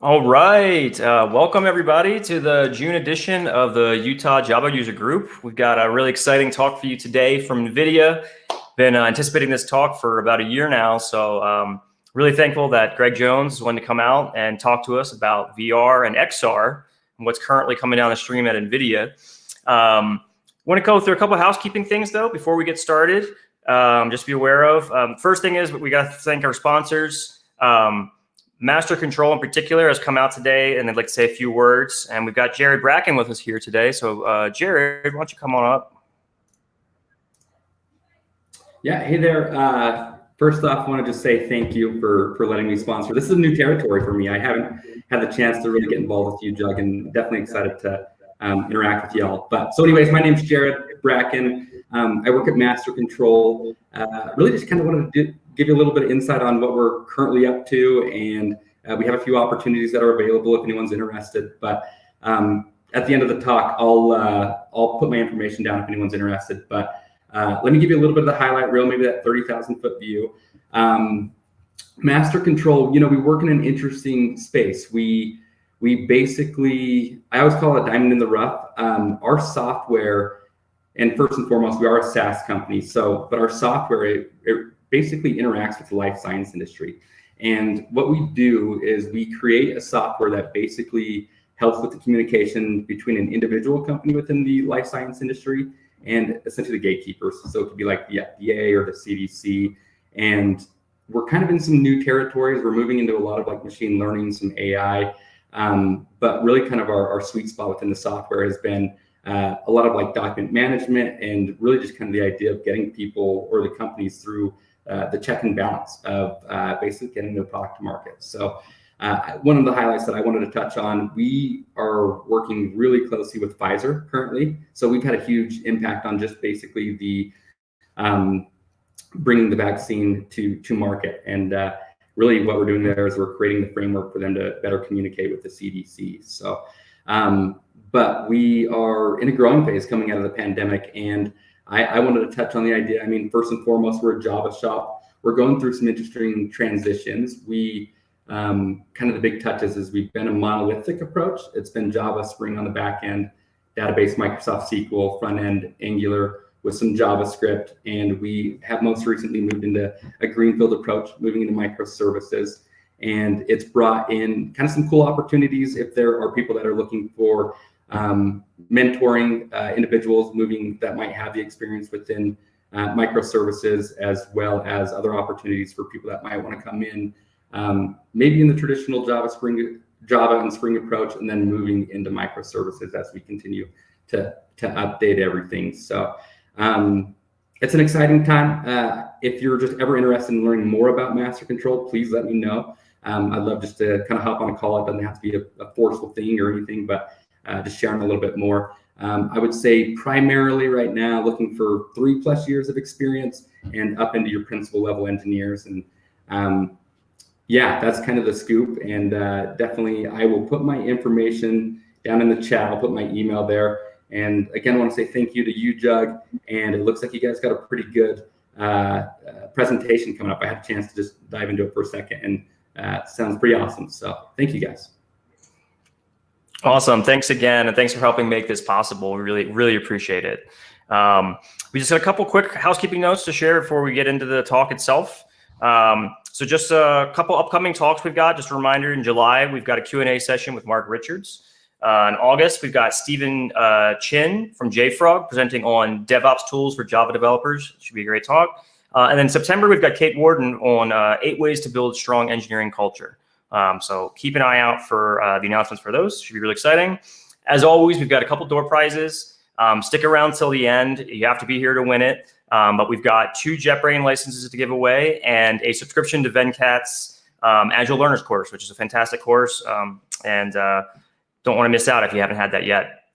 All right, welcome everybody to the June edition of the Utah Java User Group. We've got a really exciting talk for you today from NVIDIA. Been anticipating this talk for about a year now, so really thankful that Greg Jones is wanting to come out and talk to us about VR and XR and what's currently coming down the stream at NVIDIA. Want to go through a couple of housekeeping things though before we get started. Just be aware of. First thing is we got to thank our sponsors. Master Control in particular has come out today, and I'd like to say a few words. And we've got Jared Bracken with us here today. So Jared, why don't you come on up? Yeah, hey there. First off, I want to just say thank you for letting me sponsor. This is new territory for me. I haven't had the chance to really get involved with you, Jug, and definitely excited to interact with y'all. But so anyways, my name's Jared Bracken. I work at Master Control. Really just kind of wanted to give you a little bit of insight on what we're currently up to, and we have a few opportunities that are available if anyone's interested. But at the end of the talk, I'll put my information down if anyone's interested. But let me give you a little bit of the highlight reel, maybe that 30,000-foot view. Master Control, we work in an interesting space. We basically, I always call it a diamond in the rough. Our software, and first and foremost, we are a SaaS company. But our software, it basically interacts with the life science industry. And what we do is we create a software that basically helps with the communication between an individual company within the life science industry and essentially the gatekeepers. So it could be like the FDA or the CDC. And we're kind of in some new territories. We're moving into a lot of like machine learning, some AI. But really kind of our sweet spot within the software has been a lot of like document management and really just kind of the idea of getting people or the companies through the check and balance of basically getting their product to market. So one of the highlights that I wanted to touch on, we are working really closely with Pfizer currently. So we've had a huge impact on just basically the bringing the vaccine to market. And really what we're doing there is we're creating the framework for them to better communicate with the CDC. So, but we are in a growing phase coming out of the pandemic, and I wanted to touch on the idea. I mean, first and foremost, we're a Java shop. We're going through some interesting transitions. We kind of the big touches is we've been a monolithic approach. It's been Java, Spring on the back end, database, Microsoft SQL, front end, Angular with some JavaScript. And we have most recently moved into a greenfield approach, moving into microservices. And it's brought in kind of some cool opportunities if there are people that are looking for mentoring individuals moving that might have the experience within microservices, as well as other opportunities for people that might want to come in maybe in the traditional Java and Spring approach, and then moving into microservices as we continue to update everything. So it's an exciting time. If you're just ever interested in learning more about Master Control, please let me know. I'd love just to kind of hop on a call. It doesn't have to be a forceful thing or anything, but just sharing a little bit more. I would say primarily right now looking for 3+ years of experience and up into your principal level engineers. And yeah, that's kind of the scoop. And definitely I will put my information down in the chat. I'll put my email there. And again, I want to say thank you to you, Jug. And it looks like you guys got a pretty good presentation coming up. I had a chance to just dive into it for a second, and it sounds pretty awesome. So thank you guys. Awesome. Thanks again. And thanks for helping make this possible. We really appreciate it. We just got a couple quick housekeeping notes to share before we get into the talk itself. So just a couple upcoming talks we've got. Just a reminder, in July, we've got a Q&A session with Mark Richards. In August, we've got Stephen Chin from JFrog presenting on DevOps tools for Java developers. Should be a great talk. And then September, we've got Kate Warden on 8 ways to build strong engineering culture. So keep an eye out for the announcements for those. Should be really exciting. As always, we've got a couple door prizes. Stick around till the end. You have to be here to win it. But we've got 2 JetBrains licenses to give away and a subscription to Venkat's Agile Learners course, which is a fantastic course. And don't want to miss out if you haven't had that yet.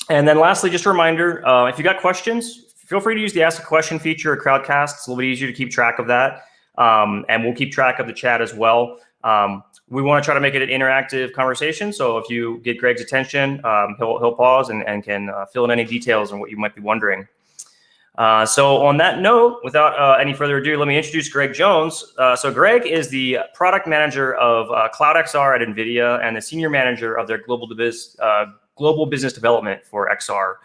And then lastly, just a reminder, if you got questions, feel free to use the Ask a Question feature at Crowdcast. It's a little bit easier to keep track of that. And we'll keep track of the chat as well. We want to try to make it an interactive conversation. So if you get Greg's attention, he'll pause and can fill in any details on what you might be wondering. So on that note, without any further ado, let me introduce Greg Jones. So Greg is the product manager of CloudXR at NVIDIA and the senior manager of their global business development for XR.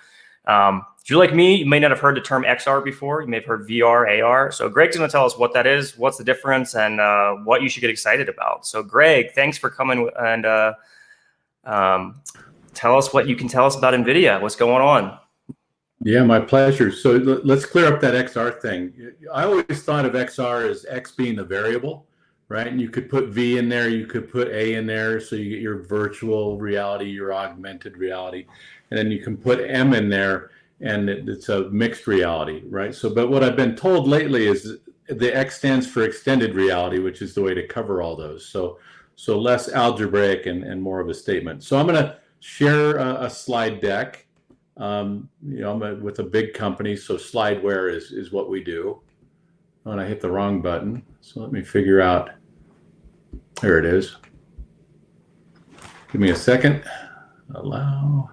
If you're like me, you may not have heard the term XR before. You may have heard VR, AR. So Greg's going to tell us what that is, what's the difference, and what you should get excited about. So Greg, thanks for coming and tell us what you can tell us about NVIDIA. What's going on? Yeah, my pleasure. So let's clear up that XR thing. I always thought of XR as X being the variable, right? And you could put V in there, you could put A in there, so you get your virtual reality, your augmented reality. And then you can put M in there, and it's a mixed reality, right? So, but what I've been told lately is the X stands for extended reality, which is the way to cover all those. So less algebraic and more of a statement. So I'm going to share a slide deck. I'm with a big company, so slideware is what we do. Oh, and I hit the wrong button, so let me figure out. There it is. Give me a second. Allow.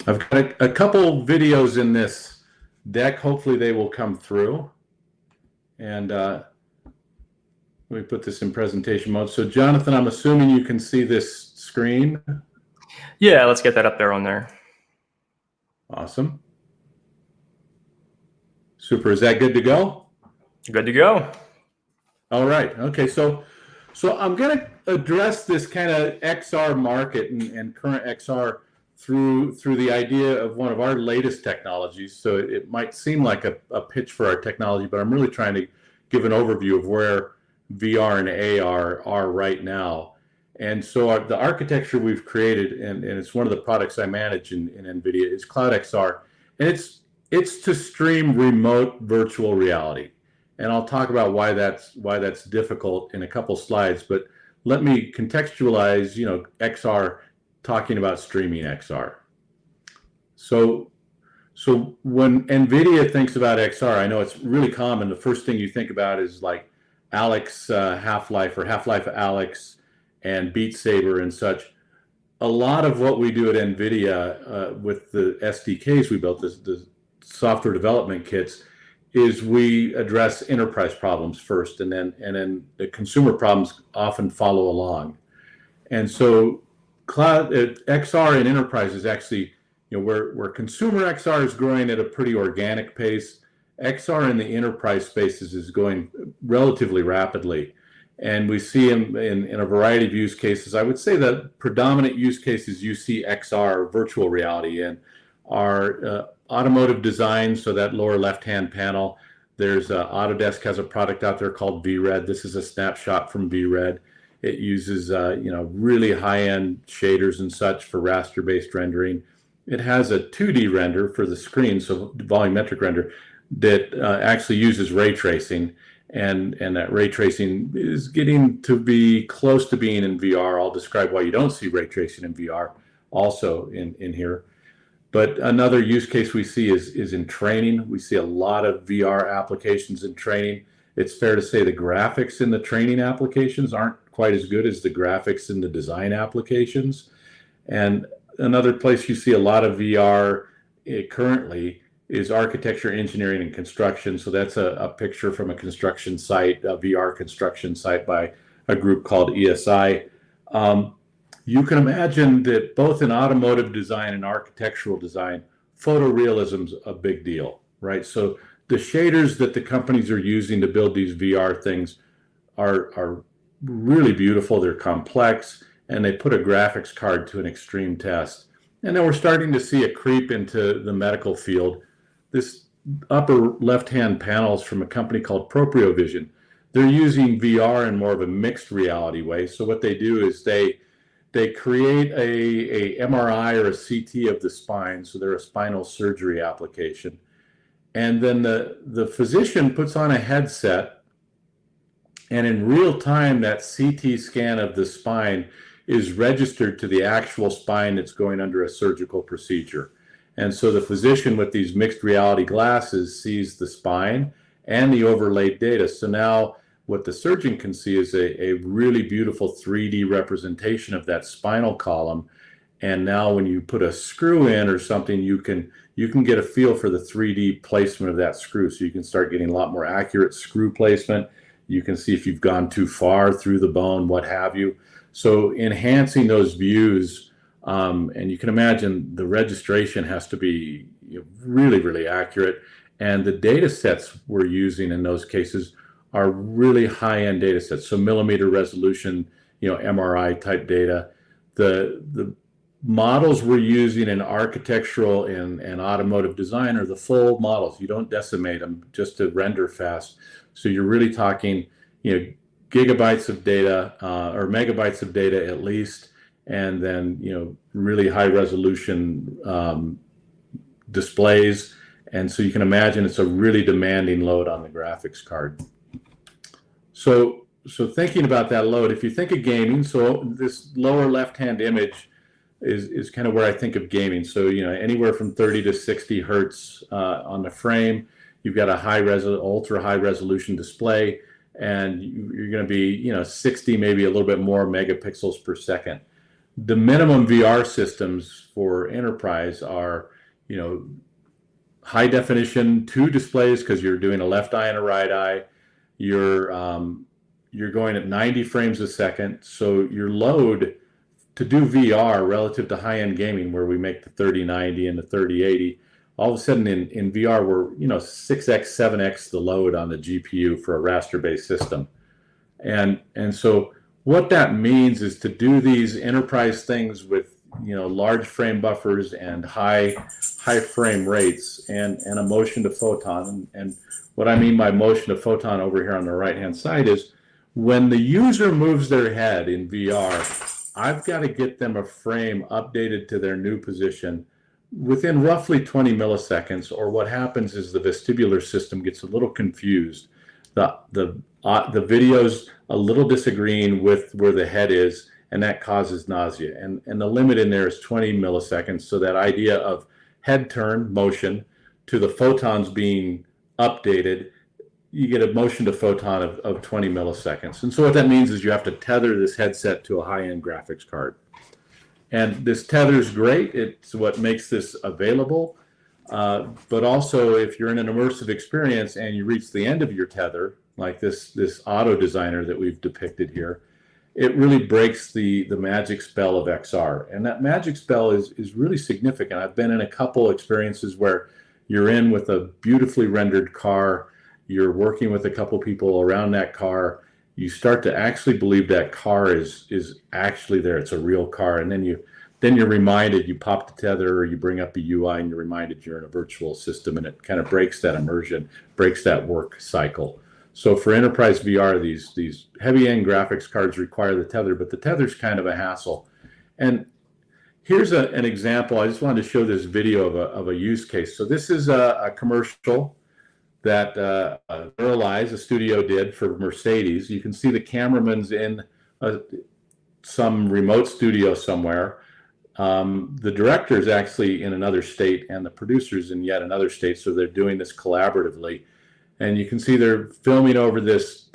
I've got a couple videos in this deck. Hopefully they will come through. And let me put this in presentation mode. So Jonathan, I'm assuming you can see this screen. Yeah, let's get that up there on there. Awesome. Super. Is that good to go? Good to go. All right. Okay. So I'm going to address this kind of XR market and current XR through the idea of one of our latest technologies. So it might seem like a pitch for our technology, but I'm really trying to give an overview of where VR and AR are right now. And so the architecture we've created, and it's one of the products I manage in NVIDIA, is CloudXR. And it's to stream remote virtual reality. And I'll talk about why that's difficult in a couple slides, but let me contextualize, XR, talking about streaming XR. So when NVIDIA thinks about XR, I know it's really common. The first thing you think about is like Alex Half-Life or Half-Life Alex and Beat Saber and such. A lot of what we do at NVIDIA with the SDKs we built, the software development kits, is we address enterprise problems first, and then the consumer problems often follow along. And so XR in enterprise is actually, where consumer XR is growing at a pretty organic pace, XR in the enterprise spaces is going relatively rapidly. And we see them in a variety of use cases. I would say the predominant use cases you see XR virtual reality in are automotive design. So that lower left-hand panel, there's Autodesk has a product out there called VRED. This is a snapshot from VRED. It uses really high-end shaders and such for raster-based rendering. It has a 2D render for the screen, so volumetric render, that actually uses ray tracing. And that ray tracing is getting to be close to being in VR. I'll describe why you don't see ray tracing in VR also in here. But another use case we see is in training. We see a lot of VR applications in training. It's fair to say the graphics in the training applications aren't quite as good as the graphics in the design applications. And another place you see a lot of VR currently is architecture, engineering, and construction. So that's a picture from a construction site, a VR construction site by a group called ESI. You can imagine that both in automotive design and architectural design, photorealism's a big deal, right? So the shaders that the companies are using to build these VR things are really beautiful. They're complex, and they put a graphics card to an extreme test. And then we're starting to see a creep into the medical field. This upper left-hand panel is from a company called ProprioVision. They're using VR in more of a mixed reality way. So what they do is they create a MRI or a CT of the spine. So they're a spinal surgery application. And then the physician puts on a headset, and in real time, that CT scan of the spine is registered to the actual spine that's going under a surgical procedure. And so the physician with these mixed reality glasses sees the spine and the overlaid data. So now what the surgeon can see is a really beautiful 3D representation of that spinal column. And now when you put a screw in or something, you can get a feel for the 3D placement of that screw. So you can start getting a lot more accurate screw placement. You can see if you've gone too far through the bone, what have you. So enhancing those views, and you can imagine the registration has to be really, really accurate. And the data sets we're using in those cases are really high-end data sets. So millimeter resolution, MRI type data. The models we're using in architectural and automotive design are the full models. You don't decimate them just to render fast. So you're really talking, gigabytes of data or megabytes of data at least, and then really high resolution displays. And so you can imagine it's a really demanding load on the graphics card. So thinking about that load, if you think of gaming, so this lower left-hand image is kind of where I think of gaming. So anywhere from 30 to 60 hertz on the frame. You've got a ultra high resolution display, and you're going to be 60, maybe a little bit more megapixels per second. The minimum VR systems for enterprise are high definition 2 displays, because you're doing a left eye and a right eye. You're going at 90 frames a second. So your load to do VR relative to high-end gaming, where we make the 3090 and the 3080, all of a sudden in VR, we're 6x, 7x the load on the GPU for a raster-based system. And so what that means is to do these enterprise things with large frame buffers and high frame rates and a motion to photon. And what I mean by motion to photon over here on the right-hand side is when the user moves their head in VR, I've got to get them a frame updated to their new position within roughly 20 milliseconds, or what happens is the vestibular system gets a little confused. The video's a little disagreeing with where the head is, and that causes nausea. And the limit in there is 20 milliseconds. So that idea of head turn motion to the photons being updated, you get a motion to photon of 20 milliseconds. And so what that means is you have to tether this headset to a high-end graphics card. And this tether is great. It's what makes this available. But also, if you're in an immersive experience and you reach the end of your tether, like this auto designer that we've depicted here, it really breaks the magic spell of XR. And that magic spell is really significant. I've been in a couple experiences where you're in with a beautifully rendered car, you're working with a couple people around that car, you start to actually believe that car is actually there. It's a real car. And then you're reminded, you pop the tether or you bring up a UI and you're reminded you're in a virtual system, and it kind of breaks that immersion, breaks that work cycle. So for enterprise VR, these heavy-end graphics cards require the tether, but the tether's kind of a hassle. And here's an example. I just wanted to show this video of a use case. So this is a commercial that Neuralize, a studio, did for Mercedes. You can see the cameraman's in some remote studio somewhere. The director is actually in another state, and the producer's in yet another state, so they're doing this collaboratively. And you can see they're filming over this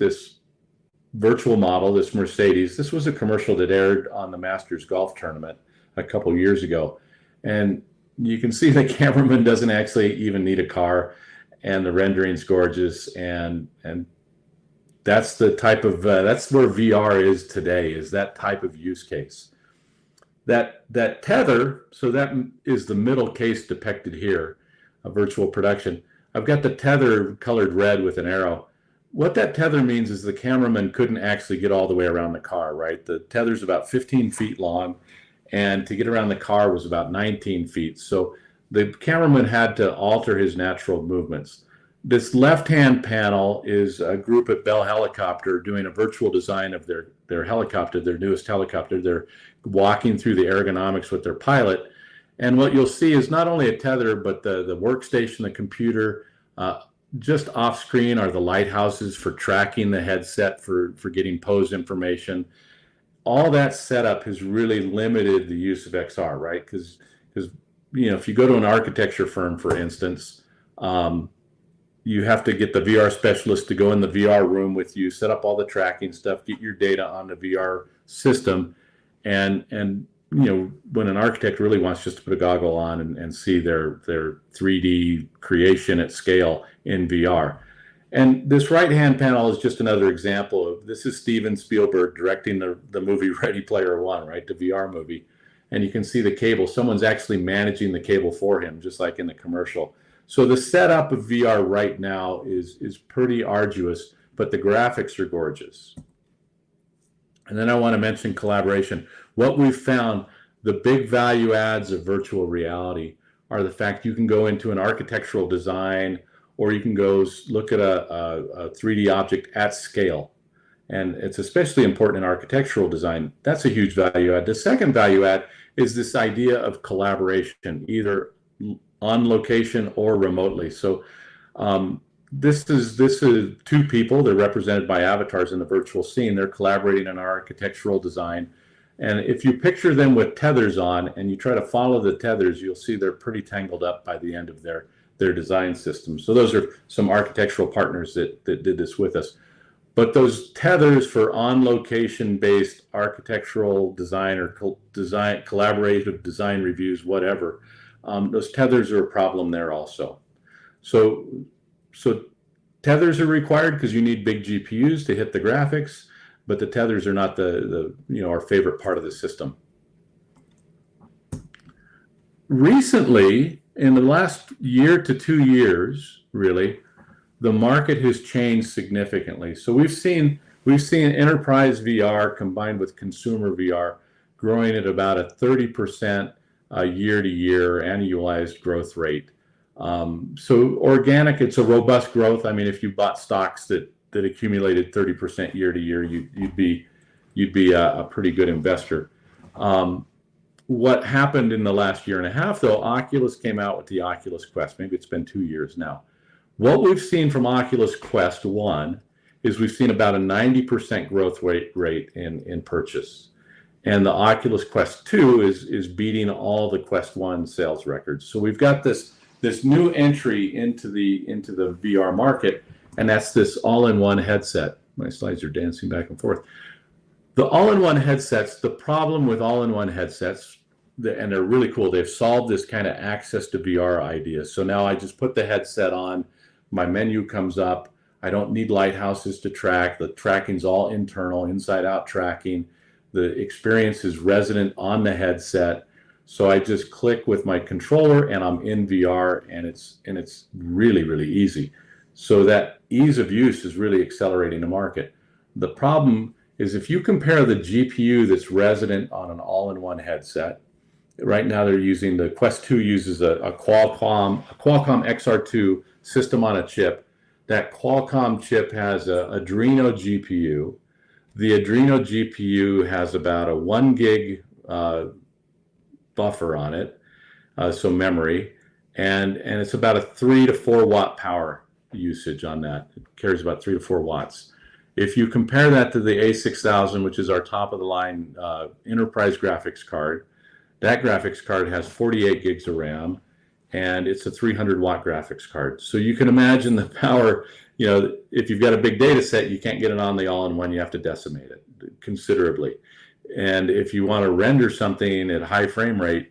virtual model, this Mercedes. This was a commercial that aired on the Masters Golf Tournament a couple years ago. And you can see the cameraman doesn't actually even need a car, and the rendering's gorgeous. And that's the type of, that's where VR is today, is that type of use case. That tether, so that is the middle case depicted here, a virtual production. I've got the tether colored red with an arrow. What that tether means is the cameraman couldn't actually get all the way around the car, right? The tether's about 15 feet long, and to get around the car was about 19 feet. So the cameraman had to alter his natural movements. This left-hand panel is a group at Bell Helicopter doing a virtual design of their helicopter, their newest helicopter. They're walking through the ergonomics with their pilot. And what you'll see is not only a tether, but the workstation, the computer. Just off screen are the lighthouses for tracking the headset, for getting pose information. All that setup has really limited the use of XR, right? Because if you go to an architecture firm, for instance, you have to get the VR specialist to go in the VR room with you, set up all the tracking stuff, get your data on the VR system, and when an architect really wants just to put a goggle on and see their 3D creation at scale in VR. And this right-hand panel is just another example of, this is Steven Spielberg directing the movie Ready Player One, right, the VR movie. And you can see the cable. Someone's actually managing the cable for him, just like in the commercial. So the setup of VR right now is pretty arduous, but the graphics are gorgeous. And then I want to mention collaboration. What we've found, the big value adds of virtual reality are the fact you can go into an architectural design, or you can go look at a 3D object at scale. And it's especially important in architectural design. That's a huge value add. The second value add is this idea of collaboration, either on location or remotely. So this is two people. They're represented by avatars in the virtual scene. They're collaborating on architectural design. And if you picture them with tethers on and you try to follow the tethers, you'll see they're pretty tangled up by the end of their design system. So those are some architectural partners that did this with us. But those tethers for on-location based architectural design or collaborative design reviews, whatever, those tethers are a problem there also. So tethers are required because you need big GPUs to hit the graphics, but the tethers are not our favorite part of the system. Recently, in the last year to 2 years, really, the market has changed significantly. So we've seen enterprise VR combined with consumer VR growing at about a 30% year-to-year annualized growth rate. So organic, it's a robust growth. I mean, if you bought stocks that accumulated 30% year-to-year, you'd be a pretty good investor. What happened in the last year and a half, though, Oculus came out with the Oculus Quest. Maybe it's been 2 years now. What we've seen from Oculus Quest 1 is we've seen about a 90% growth rate in purchase. And the Oculus Quest 2 is beating all the Quest 1 sales records. So we've got this new entry into the VR market, and that's this all-in-one headset. My slides are dancing back and forth. The all-in-one headsets, the problem with all-in-one headsets, and they're really cool, they've solved this kind of access to VR idea. So now I just put the headset on, my menu comes up, I don't need lighthouses to track, the tracking's all internal, inside-out tracking, the experience is resident on the headset. So I just click with my controller and I'm in VR, and it's really, really easy. So that ease of use is really accelerating the market. The problem is if you compare the GPU that's resident on an all-in-one headset, right now they're using, the Quest 2 uses a Qualcomm XR2 system on a chip. That Qualcomm chip has a Adreno GPU. The Adreno GPU has about a 1 gig buffer on it, so memory, and it's about a 3 to 4 watt power usage on that. It carries about 3 to 4 watts. If you compare that to the A6000, which is our top of the line enterprise graphics card, that graphics card has 48 gigs of RAM, and it's a 300 watt graphics card. So you can imagine the power, if you've got a big data set, you can't get it on the all-in-one, you have to decimate it considerably. And if you want to render something at high frame rate,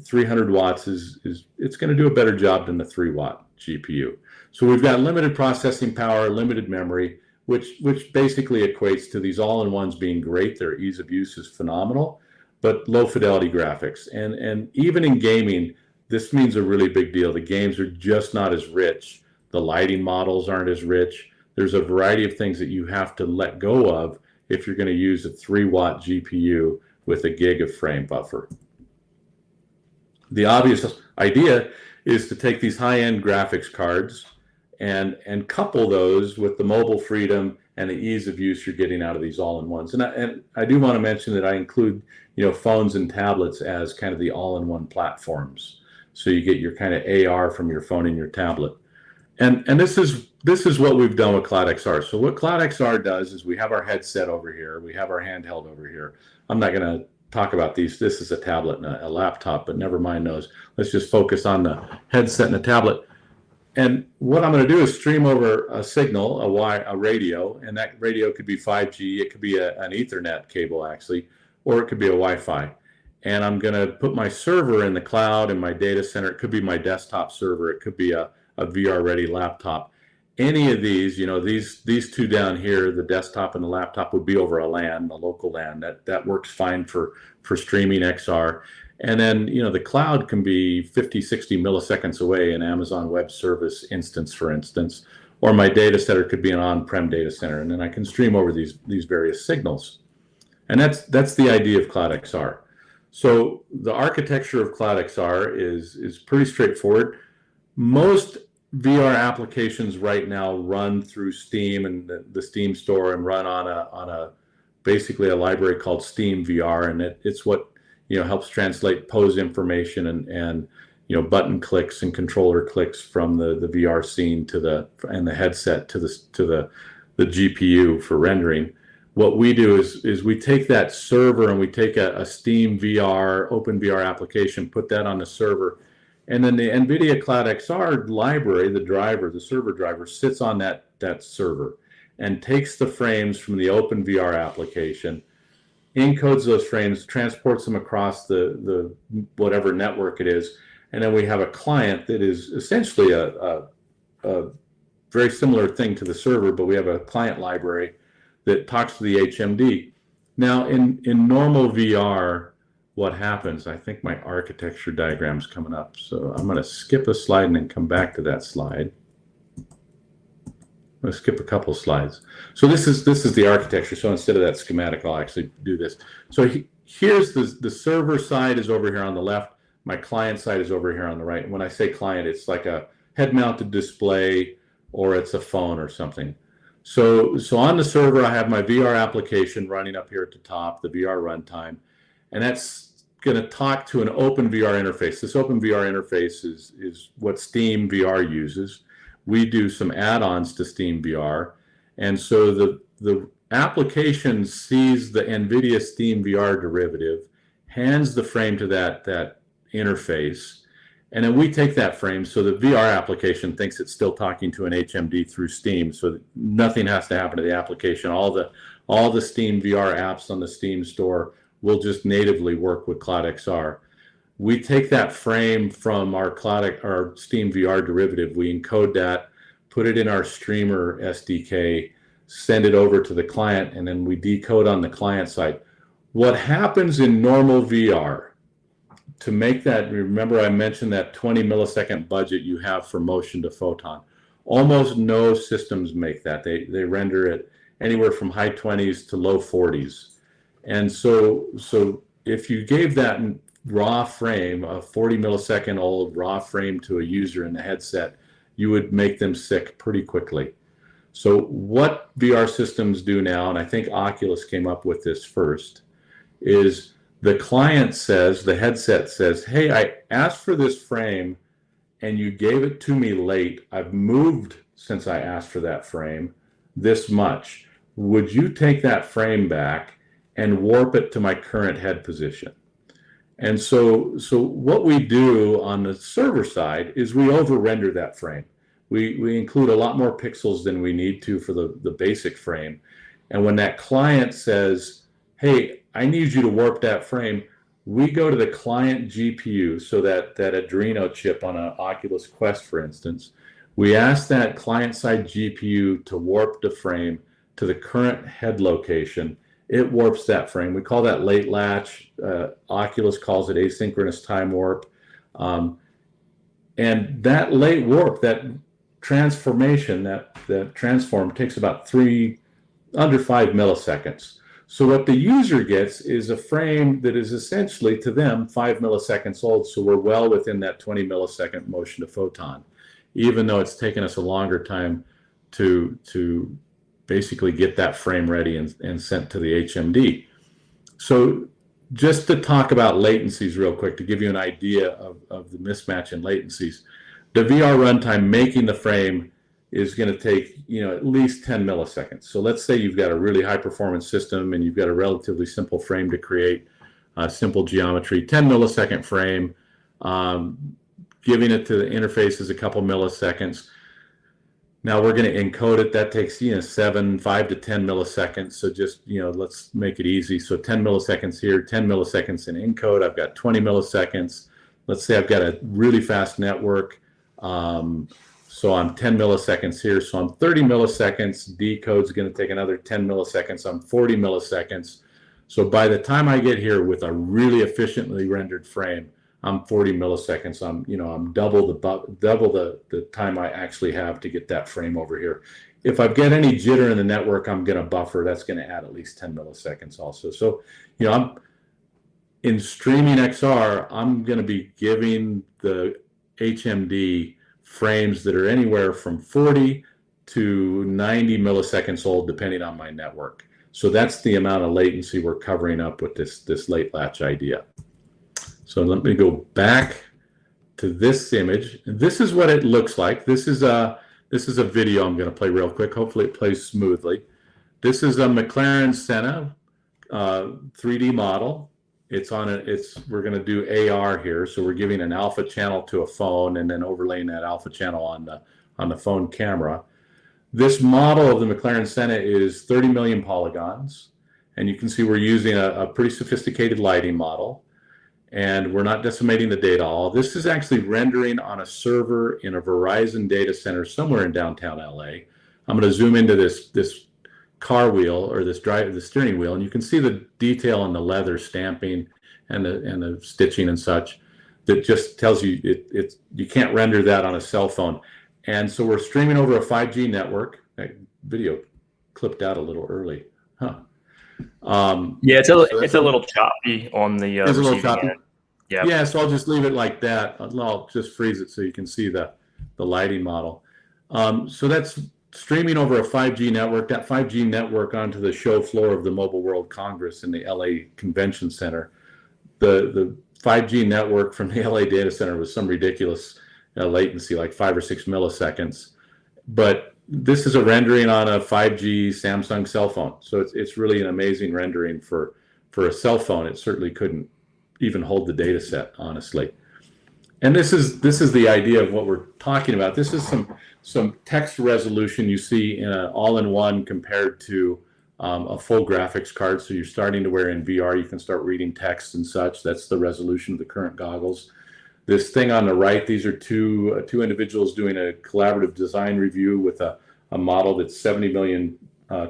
300 watts it's going to do a better job than the 3 watt GPU. So we've got limited processing power, limited memory, which basically equates to these all-in-ones being great. Their ease of use is phenomenal, but low fidelity graphics. And even in gaming, this means a really big deal. The games are just not as rich. The lighting models aren't as rich. There's a variety of things that you have to let go of if you're going to use a 3 watt GPU with a gig of frame buffer. The obvious idea is to take these high-end graphics cards and couple those with the mobile freedom and the ease of use you're getting out of these all-in-ones. And I do want to mention that I include phones and tablets as kind of the all-in-one platforms. So you get your kind of AR from your phone and your tablet. And this is what we've done with CloudXR. So what CloudXR does is we have our headset over here, we have our handheld over here. I'm not going to talk about these. This is a tablet and a laptop, but never mind those. Let's just focus on the headset and the tablet. And what I'm going to do is stream over a signal, a radio, and that radio could be 5G, it could be an Ethernet cable actually, or it could be a Wi-Fi. and I'm going to put my server in the cloud in my data center. It could be my desktop server. It could be a VR ready laptop. Any of these, these two down here, the desktop and the laptop, would be over a LAN, a local LAN. That works fine for streaming XR. And then, the cloud can be 50, 60 milliseconds away, an Amazon Web Service instance, for instance, or my data center could be an on-prem data center, and then I can stream over these various signals. And that's the idea of CloudXR. So the architecture of CloudXR is pretty straightforward. Most VR applications right now run through Steam and the Steam store, and run on a basically a library called Steam VR, and it's what helps translate pose information and button clicks and controller clicks from the VR scene to the headset to the GPU for rendering. What we do is we take that server and we take a Steam VR, Open VR application, put that on the server, and then the NVIDIA CloudXR library, the server driver, sits on that server and takes the frames from the Open VR application, encodes those frames, transports them across the whatever network it is, and then we have a client that is essentially a very similar thing to the server, but we have a client library that talks to the HMD. Now, in normal VR, what happens, I think my architecture diagram's coming up, so I'm going to skip a slide and then come back to that slide. I'm going to skip a couple slides. So this is the architecture. So instead of that schematic, I'll actually do this. So here's the server side is over here on the left. My client side is over here on the right. And when I say client, it's like a head-mounted display, or it's a phone or something. So on the server, I have my VR application running up here at the top, the VR runtime, and that's going to talk to an Open VR interface. This Open VR interface is what Steam VR uses. We do some add-ons to Steam VR, and so the application sees the NVIDIA Steam VR derivative, hands the frame to that interface, and then we take that frame, so the VR application thinks it's still talking to an HMD through Steam, so nothing has to happen to the application. All the Steam VR apps on the Steam store will just natively work with CloudXR. We take that frame from our Steam VR derivative, we encode that, put it in our streamer SDK, send it over to the client, and then we decode on the client side. What happens in normal VR, to make that, remember I mentioned that 20 millisecond budget you have for motion to photon. Almost no systems make that. They render it anywhere from high 20s to low 40s. And so if you gave that raw frame, a 40 millisecond old raw frame, to a user in the headset, you would make them sick pretty quickly. So what VR systems do now, and I think Oculus came up with this first, is the client says, the headset says, hey, I asked for this frame and you gave it to me late. I've moved since I asked for that frame this much. Would you take that frame back and warp it to my current head position? And so what we do on the server side is we over-render that frame. We include a lot more pixels than we need to for the basic frame. And when that client says, hey, I need you to warp that frame, we go to the client GPU, so that Adreno chip on an Oculus Quest, for instance, we ask that client-side GPU to warp the frame to the current head location. It warps that frame. We call that late latch. Oculus calls it asynchronous time warp. And that late warp, that transformation, that transform takes about under 5 milliseconds. So what the user gets is a frame that is essentially, to them, 5 milliseconds old. So we're well within that 20 millisecond motion to photon, even though it's taken us a longer time to basically get that frame ready and sent to the HMD. So just to talk about latencies real quick, to give you an idea of the mismatch in latencies, the VR runtime making the frame is going to take at least 10 milliseconds. So let's say you've got a really high performance system and you've got a relatively simple frame to create, simple geometry, 10 millisecond frame, giving it to the interface is a couple milliseconds. Now we're going to encode it. That takes 5 to 10 milliseconds. So just let's make it easy. So 10 milliseconds here, 10 milliseconds in encode. I've got 20 milliseconds. Let's say I've got a really fast network. So I'm 10 milliseconds here. So I'm 30 milliseconds. Decode's going to take another 10 milliseconds. I'm 40 milliseconds. So by the time I get here with a really efficiently rendered frame, I'm 40 milliseconds. I'm double the time I actually have to get that frame over here. If I get any jitter in the network, I'm going to buffer. That's going to add at least 10 milliseconds also. So, I'm in streaming XR, I'm going to be giving the HMD frames that are anywhere from 40 to 90 milliseconds old, depending on my network. So that's the amount of latency we're covering up with this late latch idea. So let me go back to this image. This is what it looks like. This is a video I'm going to play real quick. Hopefully it plays smoothly. This is a McLaren Senna 3D model. We're going to do AR here. So we're giving an alpha channel to a phone and then overlaying that alpha channel on the phone camera. This model of the McLaren Senna is 30 million polygons. And you can see we're using a pretty sophisticated lighting model. And we're not decimating the data all. This is actually rendering on a server in a Verizon data center somewhere in downtown LA. I'm going to zoom into this car wheel or the steering wheel, and you can see the detail on the leather stamping and the stitching and such. That just tells you you can't render that on a cell phone. And so we're streaming over a 5G network. That video clipped out a little early, huh? Yeah, it's a little choppy on the it's a little choppy. end. Yeah. Yeah, so I'll just leave it like that. I'll just freeze it so you can see the lighting model. So that's streaming over a 5G network. That 5G network onto the show floor of the Mobile World Congress in the LA Convention Center. The 5G network from the LA data center was some ridiculous latency, like 5 or 6 milliseconds. But this is a rendering on a 5G Samsung cell phone. So it's really an amazing rendering for a cell phone. It certainly couldn't even hold the data set, honestly. And this is the idea of what we're talking about. This is some text resolution you see in an all-in-one compared to a full graphics card. So you're starting to wear in VR, you can start reading text and such. That's the resolution of the current goggles. This thing on the right, these are two individuals doing a collaborative design review with a model that's 70 million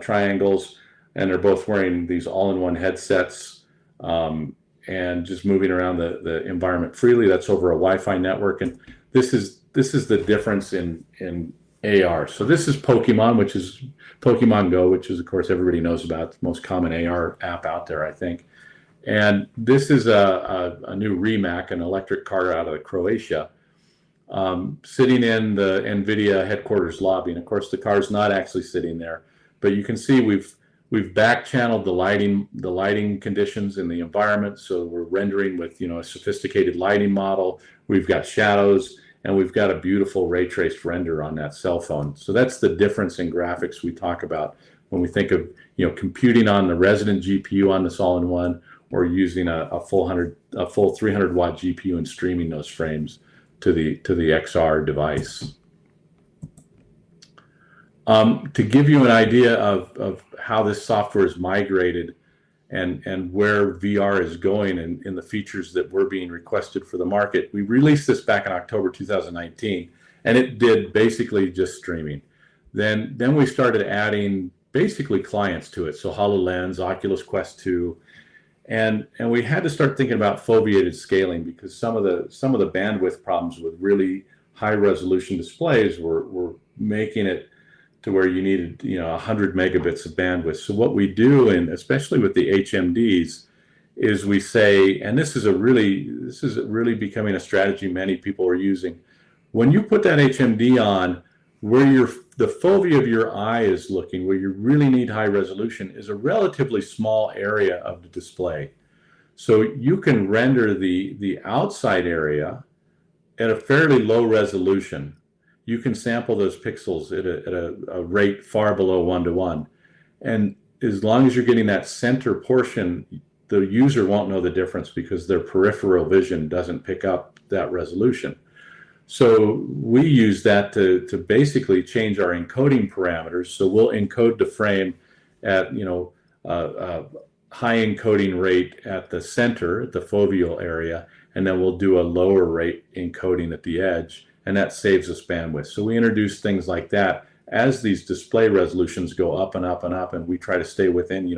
triangles, and they're both wearing these all-in-one headsets and just moving around the environment freely. That's over a Wi-Fi network, and this is the difference in AR. So this is Pokemon, which is Pokemon Go, which is, of course, everybody knows about, the most common AR app out there, I think. And this is a new Rimac, an electric car out of Croatia, sitting in the NVIDIA headquarters lobby. And of course, the car's not actually sitting there, but you can see we've back channeled the lighting conditions in the environment. So we're rendering with a sophisticated lighting model. We've got shadows, and we've got a beautiful ray traced render on that cell phone. So that's the difference in graphics we talk about when we think of computing on the resident GPU on this all-in-one, or using a full 300 watt GPU and streaming those frames to the XR device. To give you an idea of how this software is migrated and where VR is going and in the features that were being requested for the market, we released this back in October 2019, and it did basically just streaming. Then we started adding basically clients to it, so HoloLens, Oculus Quest 2, and we had to start thinking about foveated scaling, because some of the bandwidth problems with really high resolution displays were making it to where you needed 100 megabits of bandwidth. So what we do, and especially with the HMDs, is we say, and this is really becoming a strategy many people are using. When you put that HMD on, where the fovea of your eye is looking, where you really need high resolution, is a relatively small area of the display. So you can render the outside area at a fairly low resolution. You can sample those pixels at a rate far below 1:1. And as long as you're getting that center portion, the user won't know the difference because their peripheral vision doesn't pick up that resolution. So we use that to basically change our encoding parameters. So we'll encode the frame at, high encoding rate at the center, the foveal area, and then we'll do a lower rate encoding at the edge, and that saves us bandwidth. So we introduce things like that as these display resolutions go up and up and up, and we try to stay within,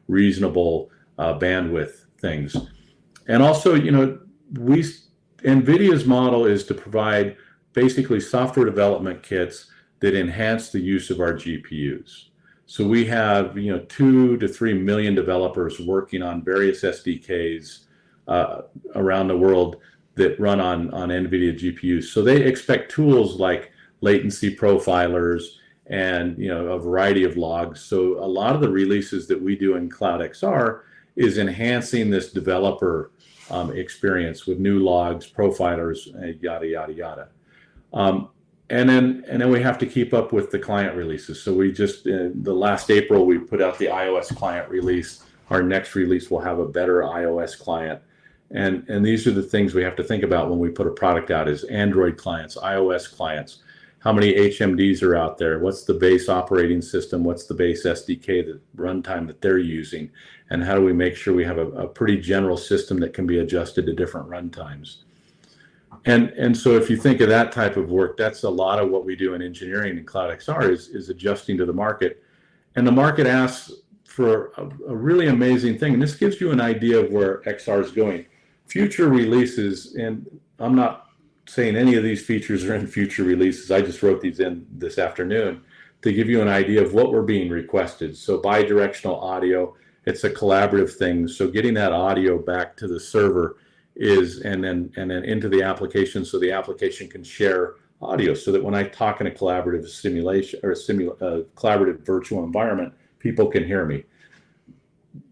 reasonable bandwidth things. And also, NVIDIA's model is to provide basically software development kits that enhance the use of our GPUs. So we have 2 to 3 million developers working on various SDKs around the world that run on NVIDIA GPUs. So they expect tools like latency profilers and a variety of logs. So a lot of the releases that we do in CloudXR is enhancing this developer experience with new logs, profilers, yada yada yada. And then we have to keep up with the client releases. So we just the last April we put out the iOS client release. Our next release will have a better iOS client, and these are the things we have to think about when we put a product out: is Android clients, iOS clients, how many HMDs are out there, what's the base operating system, what's the base SDK, the runtime that they're using, and how do we make sure we have a pretty general system that can be adjusted to different runtimes. And so if you think of that type of work, that's a lot of what we do in engineering in CloudXR is adjusting to the market. And the market asks for a really amazing thing. And this gives you an idea of where XR is going. Future releases, and I'm not saying any of these features are in future releases. I just wrote these in this afternoon to give you an idea of what we're being requested. So bidirectional audio, it's a collaborative thing. So getting that audio back to the server and then into the application, so the application can share audio, so that when I talk in a collaborative simulation or collaborative virtual environment, people can hear me.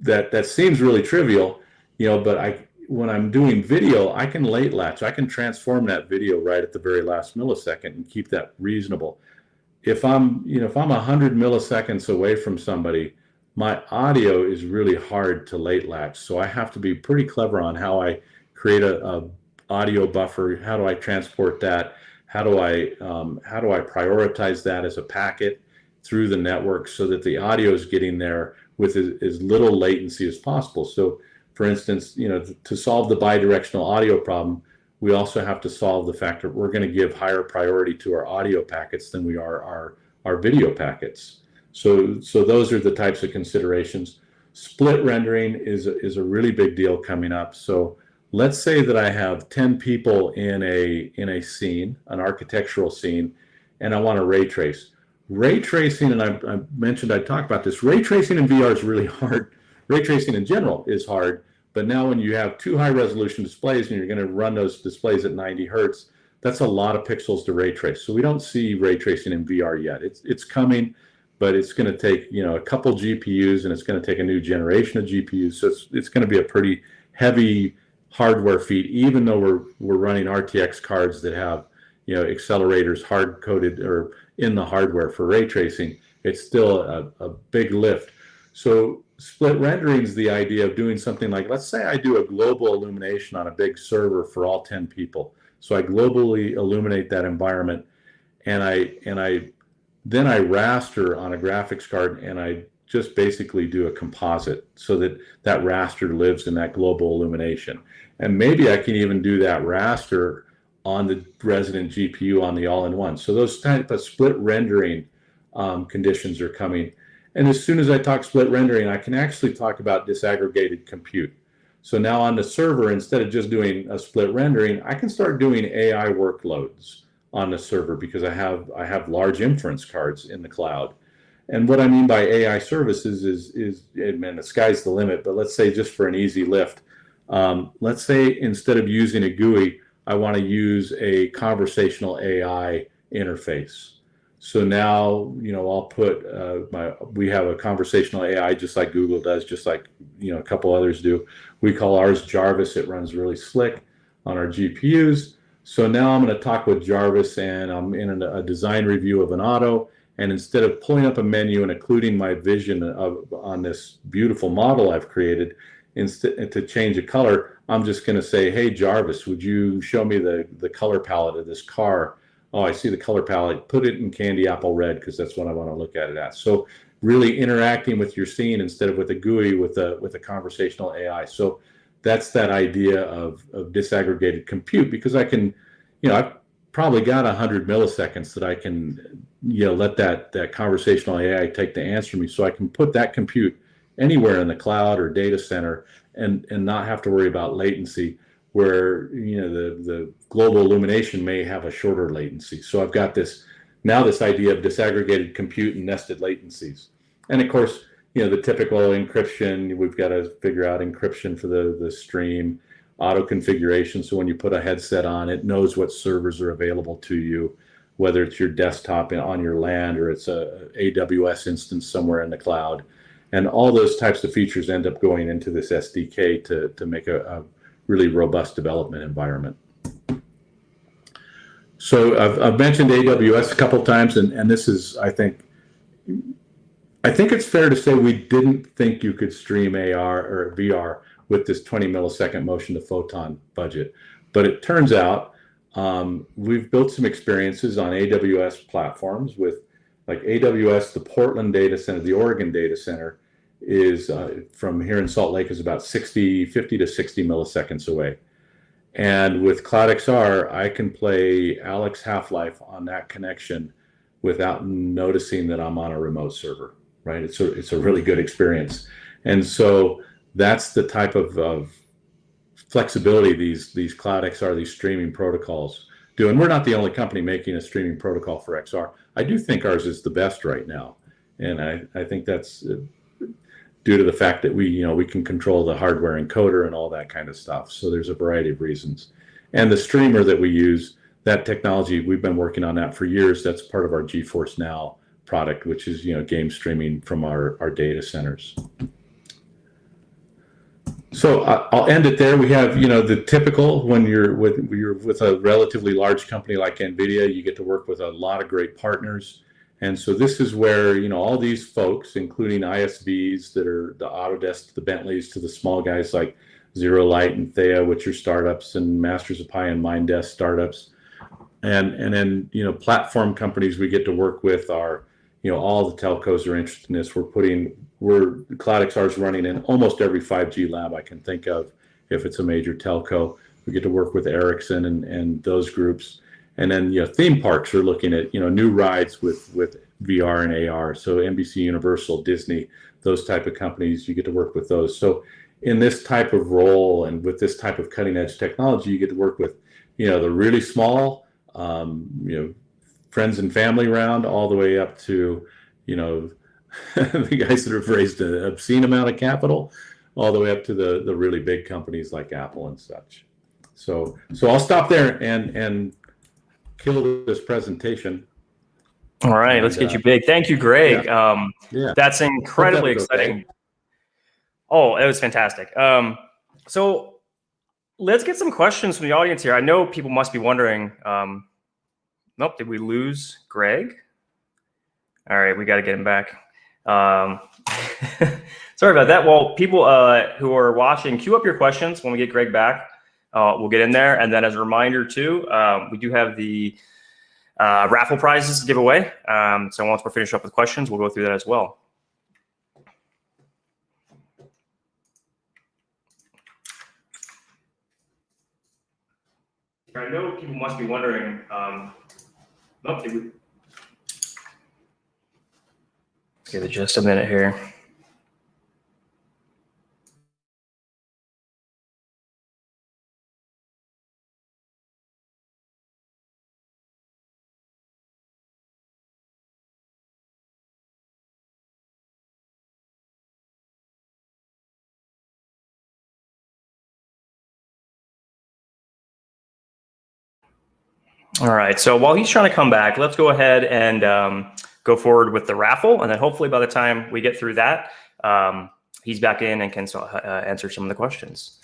That seems really trivial, but when I'm doing video, I can late latch. I can transform that video right at the very last millisecond and keep that reasonable. If I'm 100 milliseconds away from somebody, my audio is really hard to late latch. So I have to be pretty clever on how I create a audio buffer. How do I transport that? How do I prioritize that as a packet through the network so that the audio is getting there with as little latency as possible? So, for instance, to solve the bidirectional audio problem, we also have to solve the fact that we're going to give higher priority to our audio packets than we are our video packets. So those are the types of considerations. Split rendering is a really big deal coming up. So let's say that I have 10 people in a scene, an architectural scene, and I want to ray trace. Ray tracing, and I mentioned I'd talk about this, ray tracing in VR is really hard. Ray tracing in general is hard, but now when you have 2 high resolution displays and you're going to run those displays at 90 hertz, that's a lot of pixels to ray trace. So we don't see ray tracing in VR yet. It's coming, but it's going to take a couple GPUs, and it's going to take a new generation of GPUs. So it's going to be a pretty heavy hardware feat, even though we're running RTX cards that have accelerators hard coded or in the hardware for ray tracing. It's still a big lift. So split rendering is the idea of doing something like, let's say I do a global illumination on a big server for all 10 people. So I globally illuminate that environment, and then I raster on a graphics card, and I just basically do a composite so that raster lives in that global illumination. And maybe I can even do that raster on the resident GPU on the all-in-one. So those type of split rendering conditions are coming. And as soon as I talk split rendering, I can actually talk about disaggregated compute. So now on the server, instead of just doing a split rendering, I can start doing AI workloads on the server because I have large inference cards in the cloud. And what I mean by AI services is the sky's the limit, but let's say just for an easy lift, let's say instead of using a GUI, I want to use a conversational AI interface. So now, I'll put we have a conversational AI just like Google does, just like, a couple others do. We call ours Jarvis. It runs really slick on our GPUs. So now I'm going to talk with Jarvis, and I'm in a design review of an auto. And instead of pulling up a menu and including my vision on this beautiful model I've created, instead to change a color, I'm just going to say, hey, Jarvis, would you show me the color palette of this car? Oh, I see the color palette. Put it in candy apple red because that's what I want to look at it at. So really interacting with your scene instead of with a GUI with a conversational AI. So that's that idea of disaggregated compute, because I can, I've probably got 100 milliseconds that I can, let that conversational AI take to answer me. So I can put that compute anywhere in the cloud or data center and not have to worry about latency, where the global illumination may have a shorter latency. So I've got this idea of disaggregated compute and nested latencies. And of course, the typical encryption, we've got to figure out encryption for the stream, auto configuration. So when you put a headset on, it knows what servers are available to you, whether it's your desktop on your LAN or it's a AWS instance somewhere in the cloud. And all those types of features end up going into this SDK to make a really robust development environment. So I've mentioned AWS a couple of times, and this is, I think it's fair to say we didn't think you could stream AR or VR with this 20 millisecond motion to photon budget. But it turns out we've built some experiences on AWS platforms with, like AWS, the Portland data center, the Oregon data center is from here in Salt Lake is about 50 to 60 milliseconds away. And with CloudXR, I can play Alex Half-Life on that connection without noticing that I'm on a remote server, right? It's a really good experience. And so that's the type of flexibility these CloudXR, these streaming protocols do. And we're not the only company making a streaming protocol for XR. I do think ours is the best right now. And I think that's due to the fact that we can control the hardware encoder and all that kind of stuff. So there's a variety of reasons. And the streamer that we use, that technology, we've been working on that for years. That's part of our GeForce Now product, which is game streaming from our data centers. So I'll end it there. We have the typical, when you're with a relatively large company like NVIDIA, you get to work with a lot of great partners. And so this is where all these folks, including ISVs that are the Autodesk, the Bentleys, to the small guys like Zero Light and Thea, which are startups, and Masters of Pi and Mindesk startups, and then platform companies we get to work with are all the telcos are interested in this. CloudXR is running in almost every 5G lab I can think of. If it's a major telco, we get to work with Ericsson and those groups. And then theme parks are looking at new rides with VR and AR. So NBC Universal, Disney, those type of companies, you get to work with those. So in this type of role and with this type of cutting edge technology, you get to work with the really small, friends and family round, all the way up to the guys that have raised an obscene amount of capital, all the way up to the really big companies like Apple and such. So I'll stop there and kill this presentation. All right, let's get you big. Thank you, Greg. Yeah. That's incredibly exciting. Okay. Oh, it was fantastic. So let's get some questions from the audience here. I know people must be wondering, nope, did we lose Greg? All right, we got to get him back. Sorry about that. Well, people who are watching, queue up your questions when we get Greg back. We'll get in there. And then as a reminder too, we do have the raffle prizes to give away. So once we're finished up with questions, we'll go through that as well. I know people must be wondering, nope, did we... Let's give it just a minute here. All right, so while he's trying to come back, let's go ahead and go forward with the raffle. And then hopefully by the time we get through that, he's back in and can answer some of the questions.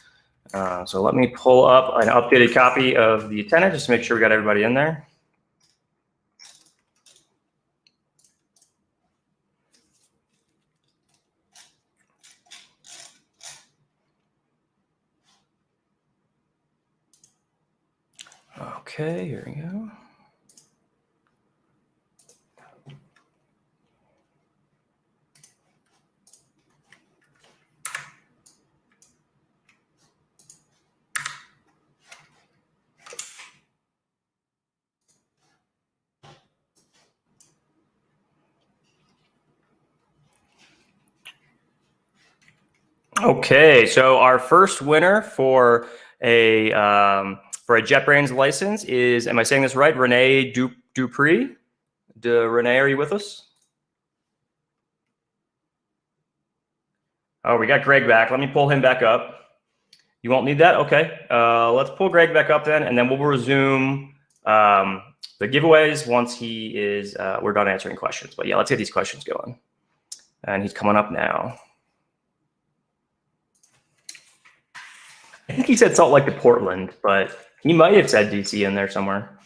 So let me pull up an updated copy of the attendance just to make sure we got everybody in there. Okay, here we go. Okay, so our first winner for a JetBrains license is, am I saying this right? Renee Dupree. Renee, are you with us? Oh, we got Greg back. Let me pull him back up. You won't need that? Okay. Let's pull Greg back up then, and then we'll resume the giveaways once he is, we're done answering questions. But yeah, let's get these questions going. And he's coming up now. I think he said Salt Lake to Portland, but he might have said DC in there somewhere.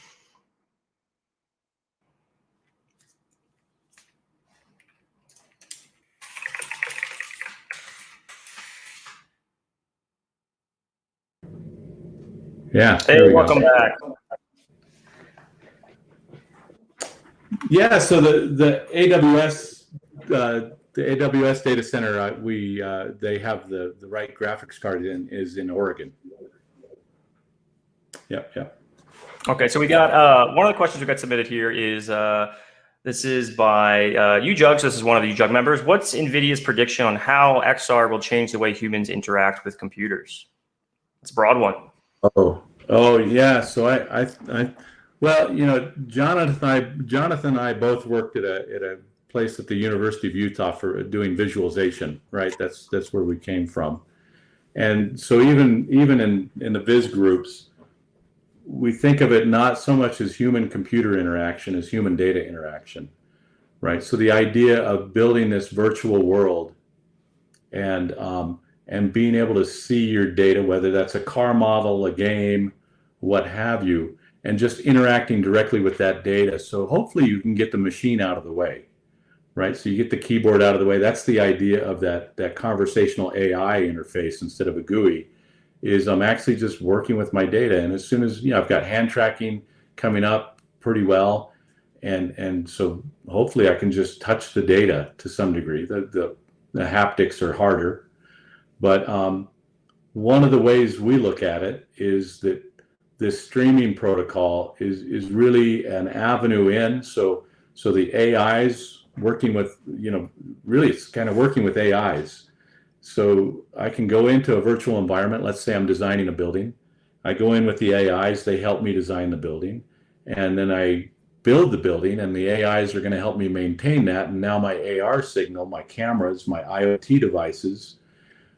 Yeah. Hey, welcome back. Yeah. So the AWS data center, they have the right graphics card is in Oregon. Yep. Okay, so we got one of the questions we got submitted here is this is by UJug. So this is one of the UJug members. What's NVIDIA's prediction on how XR will change the way humans interact with computers? It's a broad one. Oh yeah. So I well, you know, Jonathan and I both worked at a place at the University of Utah for doing visualization, right? That's where we came from. And so even in the Viz groups, we think of it not so much as human computer interaction as human data interaction, right? So the idea of building this virtual world and being able to see your data, whether that's a car model, a game, what have you, and just interacting directly with that data. So hopefully you can get the machine out of the way, right? So you get the keyboard out of the way. That's the idea of that conversational AI interface instead of a GUI, is I'm actually just working with my data. And as soon as, you know, I've got hand tracking coming up pretty well. And so hopefully I can just touch the data to some degree. The haptics are harder. But one of the ways we look at it is that this streaming protocol is really an avenue in. So the AIs working with, you know, really it's kind of working with AIs. So I can go into a virtual environment. Let's say I'm designing a building. I go in with the AIs, they help me design the building. And then I build the building and the AIs are going to help me maintain that. And now my AR signal, my cameras, my IoT devices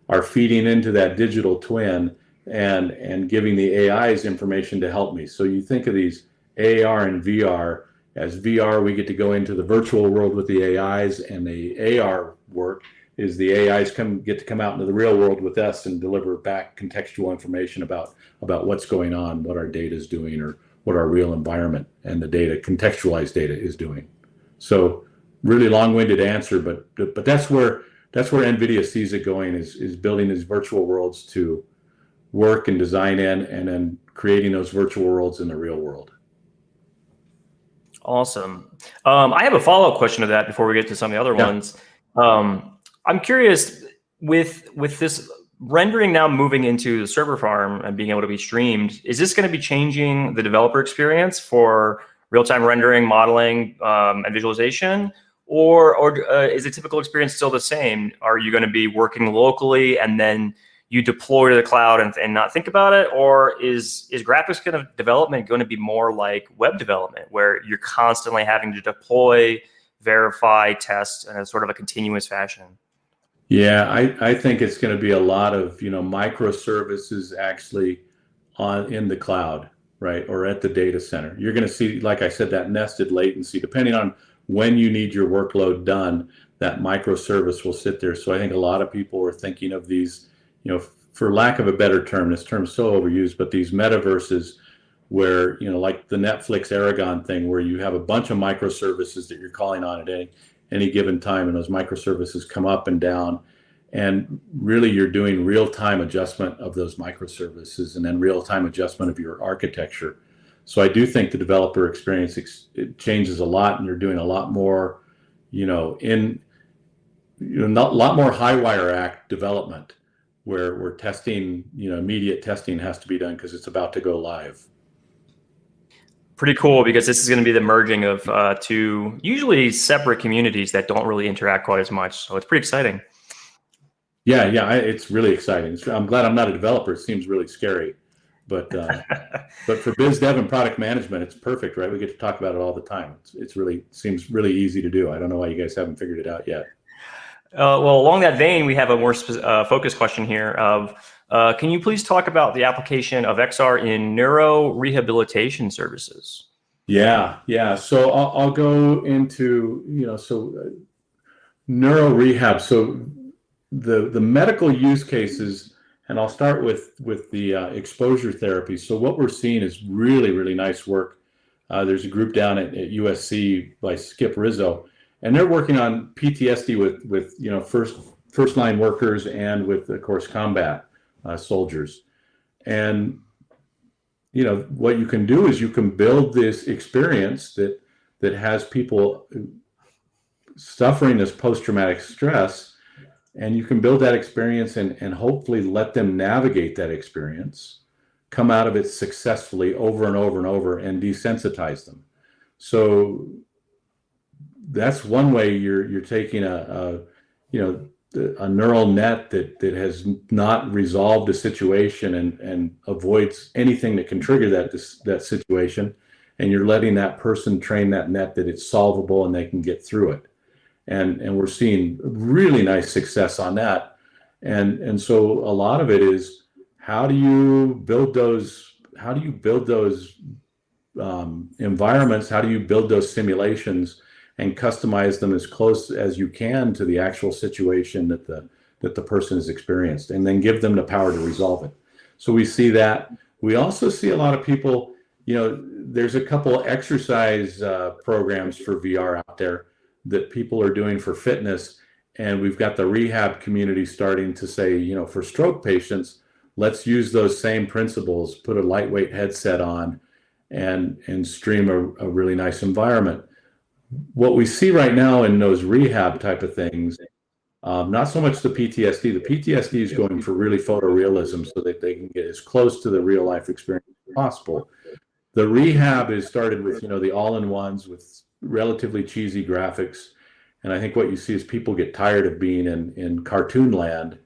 are feeding into that digital twin and giving the AIs information to help me. So you think of these AR and VR. As VR, we get to go into the virtual world with the AIs, and the AR work is the AIs get to come out into the real world with us and deliver back contextual information about what's going on, what our data is doing, or what our real environment and the data, contextualized data, is doing. So really long-winded answer, but that's where NVIDIA sees it going, is building these virtual worlds to work and design in, and then creating those virtual worlds in the real world. Awesome. I have a follow-up question to that before we get to some of the other ones. I'm curious, with this rendering now moving into the server farm and being able to be streamed, is this going to be changing the developer experience for real-time rendering, modeling, and visualization? Or is the typical experience still the same? Are you going to be working locally and then you deploy to the cloud and not think about it? Or is graphics kind of development going to be more like web development, where you're constantly having to deploy, verify, test in a sort of a continuous fashion? Yeah, I think it's going to be a lot of, you know, microservices actually in the cloud, right, or at the data center. You're going to see, like I said, that nested latency. Depending on when you need your workload done, that microservice will sit there. So I think a lot of people are thinking of these, you know, for lack of a better term, this term's so overused, but these metaverses where, you know, like the Netflix Aragon thing, where you have a bunch of microservices that you're calling on at any given time, and those microservices come up and down, and really you're doing real-time adjustment of those microservices and then real-time adjustment of your architecture. So I do think the developer experience it changes a lot, and you're doing a lot more, not a lot more high wire act development where testing, immediate testing has to be done because it's about to go live. Pretty cool, because this is going to be the merging of two usually separate communities that don't really interact quite as much. So it's pretty exciting. Yeah, it's really exciting. I'm glad I'm not a developer. It seems really scary, but for biz dev and product management, it's perfect, right? We get to talk about it all the time. It's really seems really easy to do. I don't know why you guys haven't figured it out yet. Well, along that vein, we have a more focused question here of, can you please talk about the application of XR in neuro rehabilitation services? Yeah. So I'll go into, neuro rehab. So the medical use cases, and I'll start with the exposure therapy. So what we're seeing is really, really nice work. There's a group down at USC by Skip Rizzo, and they're working on PTSD with first line workers and with, of course, combat soldiers. And what you can do is you can build this experience that has people suffering this post-traumatic stress, and you can build that experience and hopefully let them navigate that experience, come out of it successfully over and over and over, and desensitize them. So that's one way you're taking a neural net that has not resolved a situation and avoids anything that can trigger that situation, and you're letting that person train that net that it's solvable and they can get through it. And we're seeing really nice success on that. And so a lot of it is, how do you build those environments? How do you build those simulations and customize them as close as you can to the actual situation that the person has experienced, and then give them the power to resolve it. So we see that. We also see a lot of people, there's a couple exercise programs for VR out there that people are doing for fitness. And we've got the rehab community starting to say, for stroke patients, let's use those same principles, put a lightweight headset on and stream a really nice environment. What we see right now in those rehab type of things, not so much the PTSD. The PTSD is going for really photorealism so that they can get as close to the real life experience as possible. The rehab is started with, the all-in-ones with relatively cheesy graphics. And I think what you see is people get tired of being in cartoon land.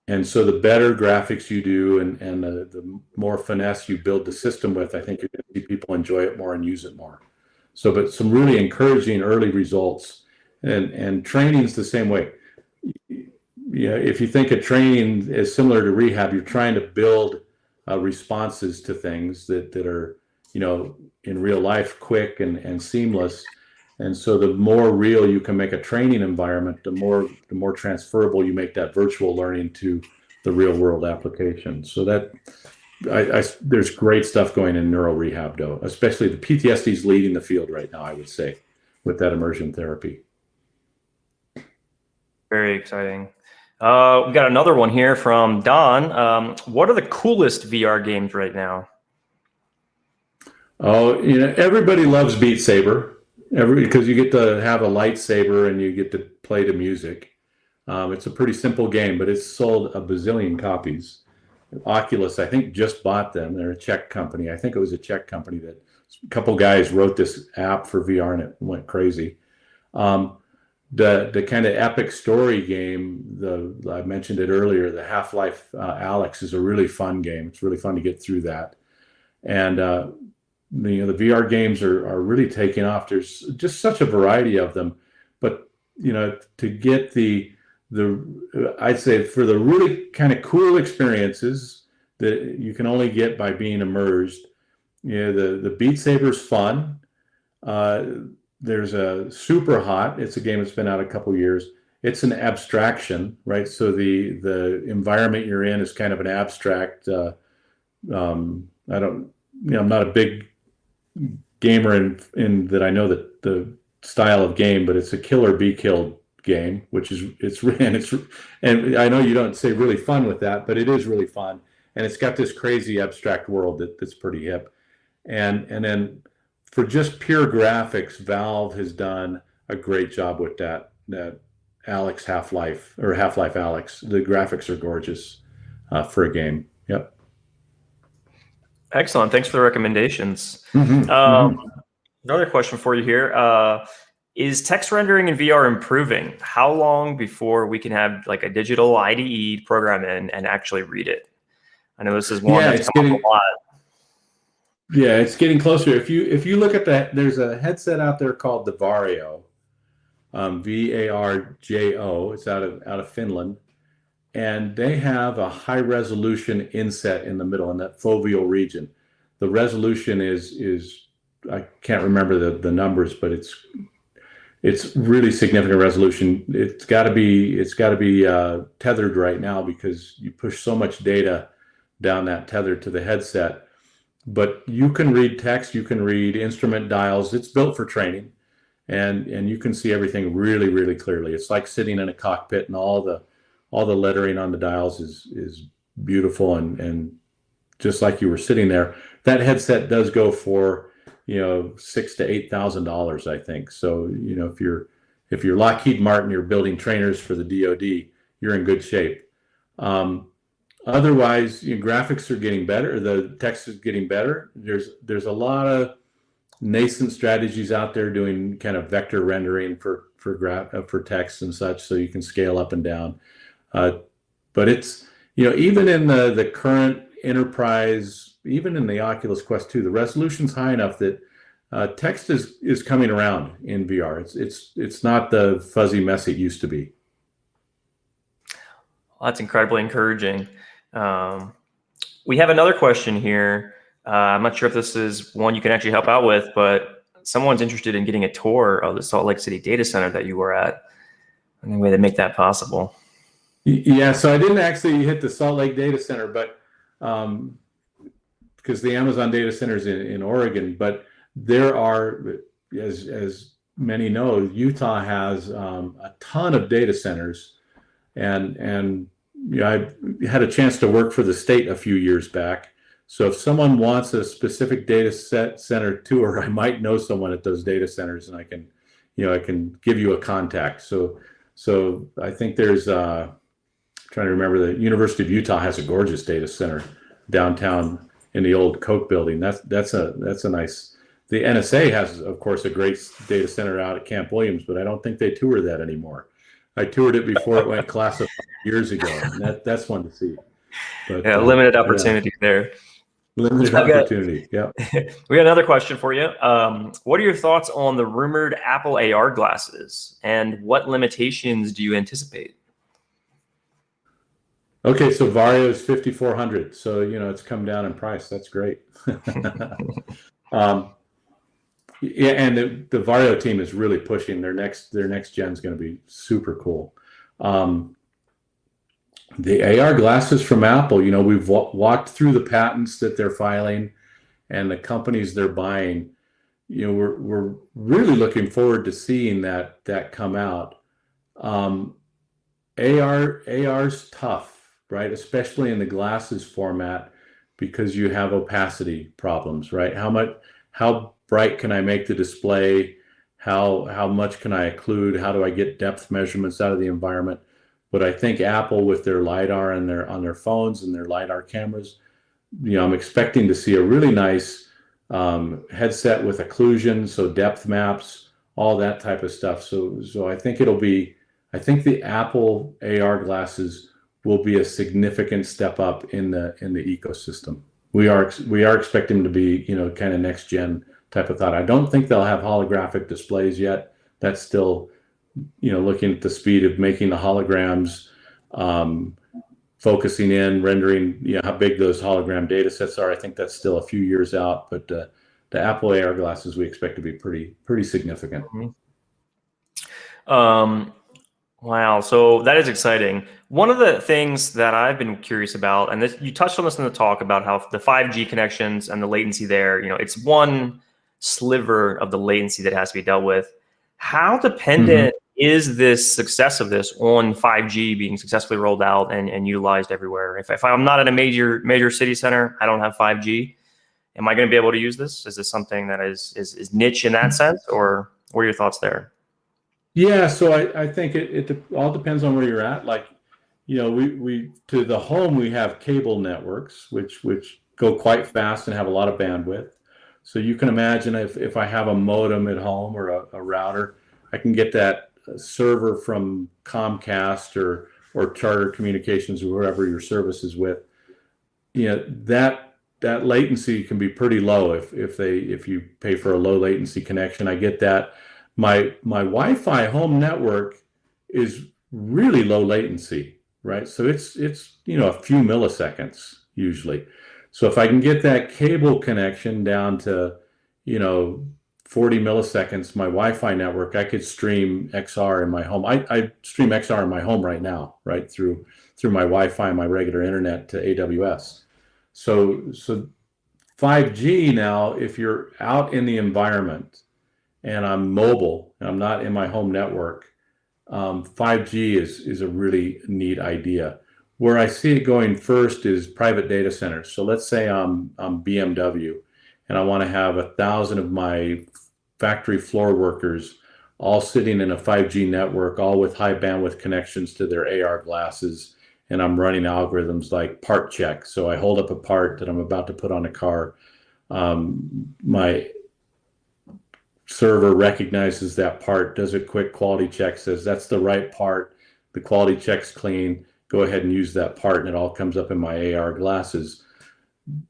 And so the better graphics you do and the more finesse you build the system with, I think you're going to see people enjoy it more and use it more. So, but some really encouraging early results, and training's the same way. If you think of training as similar to rehab, you're trying to build responses to things that are, in real life, quick and seamless. And so the more real you can make a training environment, the more transferable you make that virtual learning to the real world application. So that there's great stuff going in neuro rehab, though, especially the PTSD is leading the field right now, I would say, with that emergent therapy. Very exciting. We got another one here from Don. What are the coolest VR games right now? Oh, everybody loves Beat Saber, because you get to have a lightsaber and you get to play the music. It's a pretty simple game, but it's sold a bazillion copies. Oculus, I think, just bought them. They're a Czech company. I think it was a Czech company that a couple guys wrote this app for VR, and it went crazy. The kind of epic story game, I mentioned it earlier, the Half-Life Alyx is a really fun game. It's really fun to get through that. And the VR games are really taking off. There's just such a variety of them. But to get I'd say for the really kind of cool experiences that you can only get by being immersed, the Beat Saber's fun. There's a Super Hot. It's a game that's been out a couple years. It's an abstraction, right? So the environment you're in is kind of an abstract. I'm not a big gamer in that I know that the style of game, but it's a kill or be killed game, which is and I know you don't say really fun with that, but it is really fun, and it's got this crazy abstract world that's pretty hip. And then for just pure graphics, Valve has done a great job with that Alex Half-Life, or Half-Life Alex. The graphics are gorgeous for a game. Yep. Excellent. Thanks for the recommendations. Another question for you here. Is text rendering in VR improving? How long before we can have like a digital IDE program in and actually read it? I know this is one that's come up a lot. Yeah, it's getting closer. If you look at that, there's a headset out there called the Varjo, VARJO. It's out of Finland, and they have a high resolution inset in the middle in that foveal region. The resolution is I can't remember the numbers, but it's really significant resolution. It's got to be tethered right now because you push so much data down that tether to the headset. But you can read text, you can read instrument dials. It's built for training, and you can see everything really, really clearly. It's like sitting in a cockpit, and all the lettering on the dials is beautiful and just like you were sitting there. That headset does go for $6,000 to $8,000, I think. So if you're Lockheed Martin, you're building trainers for the DoD, you're in good shape. Otherwise, graphics are getting better. The text is getting better. There's a lot of nascent strategies out there doing kind of vector rendering for text and such, so you can scale up and down. But it's even in the current enterprise, even in the Oculus Quest 2, the resolution's high enough that text is coming around in VR. It's not the fuzzy mess it used to be. Well, that's incredibly encouraging. We have another question here. I'm not sure if this is one you can actually help out with, but someone's interested in getting a tour of the Salt Lake City data center that you were at. Any way to make that possible? Yeah, so I didn't actually hit the Salt Lake data center, but because the Amazon data center is in Oregon, but there are, as many know, Utah has a ton of data centers, and I had a chance to work for the state a few years back. So if someone wants a specific data center tour, I might know someone at those data centers, and I can give you a contact. So I think there's trying to remember, the University of Utah has a gorgeous data center downtown in the old Koch building. That's a nice. The NSA has, of course, a great data center out at Camp Williams, but I don't think they tour that anymore. I toured it before it went classified years ago, and that's one to see. But, yeah, limited opportunity there. Limited opportunity, yeah. We got another question for you. What are your thoughts on the rumored Apple AR glasses, and what limitations do you anticipate? Okay, so Varjo is $5,400, so it's come down in price. That's great. Yeah, and the Varjo team is really pushing their next gen is going to be super cool. The AR glasses from Apple, we've walked through the patents that they're filing and the companies they're buying. We're really looking forward to seeing that come out. AR's tough, right? Especially in the glasses format, because you have opacity problems, right? How bright can I make the display? How much can I occlude? How do I get depth measurements out of the environment? But I think Apple, with their LiDAR and on their phones and their LiDAR cameras, I'm expecting to see a really nice headset with occlusion, so depth maps, all that type of stuff. So I think the Apple AR glasses will be a significant step up in the ecosystem. We are expecting to be kind of next gen type of thought. I don't think they'll have holographic displays yet. That's still looking at the speed of making the holograms, focusing in, rendering, how big those hologram data sets are. I think that's still a few years out, but the Apple AR glasses we expect to be pretty significant. Wow, so that is exciting. One of the things that I've been curious about, and you touched on this in the talk about how the 5G connections and the latency there, it's one sliver of the latency that has to be dealt with. How dependent is this success of this on 5G being successfully rolled out and utilized everywhere? If I'm not at a major city center, I don't have 5G. Am I going to be able to use this? Is this something that is niche in that sense, or what are your thoughts there? Yeah, so I think it all depends on where you're at. Like, we to the home, we have cable networks, which go quite fast and have a lot of bandwidth. So you can imagine if I have a modem at home or a router, I can get that server from Comcast or Charter Communications or whoever your service is with. That latency can be pretty low if you pay for a low latency connection. I get that. My Wi-Fi home network is really low latency, right? So it's a few milliseconds usually. So if I can get that cable connection down to 40 milliseconds, my Wi-Fi network, I could stream XR in my home. I stream XR in my home right now, right, through my Wi-Fi and my regular internet to AWS. So 5G now, if you're out in the environment and I'm mobile and I'm not in my home network, 5G is a really neat idea. Where I see it going first is private data centers. So let's say I'm BMW and I want to have 1,000 of my factory floor workers all sitting in a 5G network, all with high bandwidth connections to their AR glasses. And I'm running algorithms like part check. So I hold up a part that I'm about to put on a car. My server recognizes that part, does a quick quality check, says that's the right part. The quality check's clean. Go ahead and use that part, and it all comes up in my AR glasses.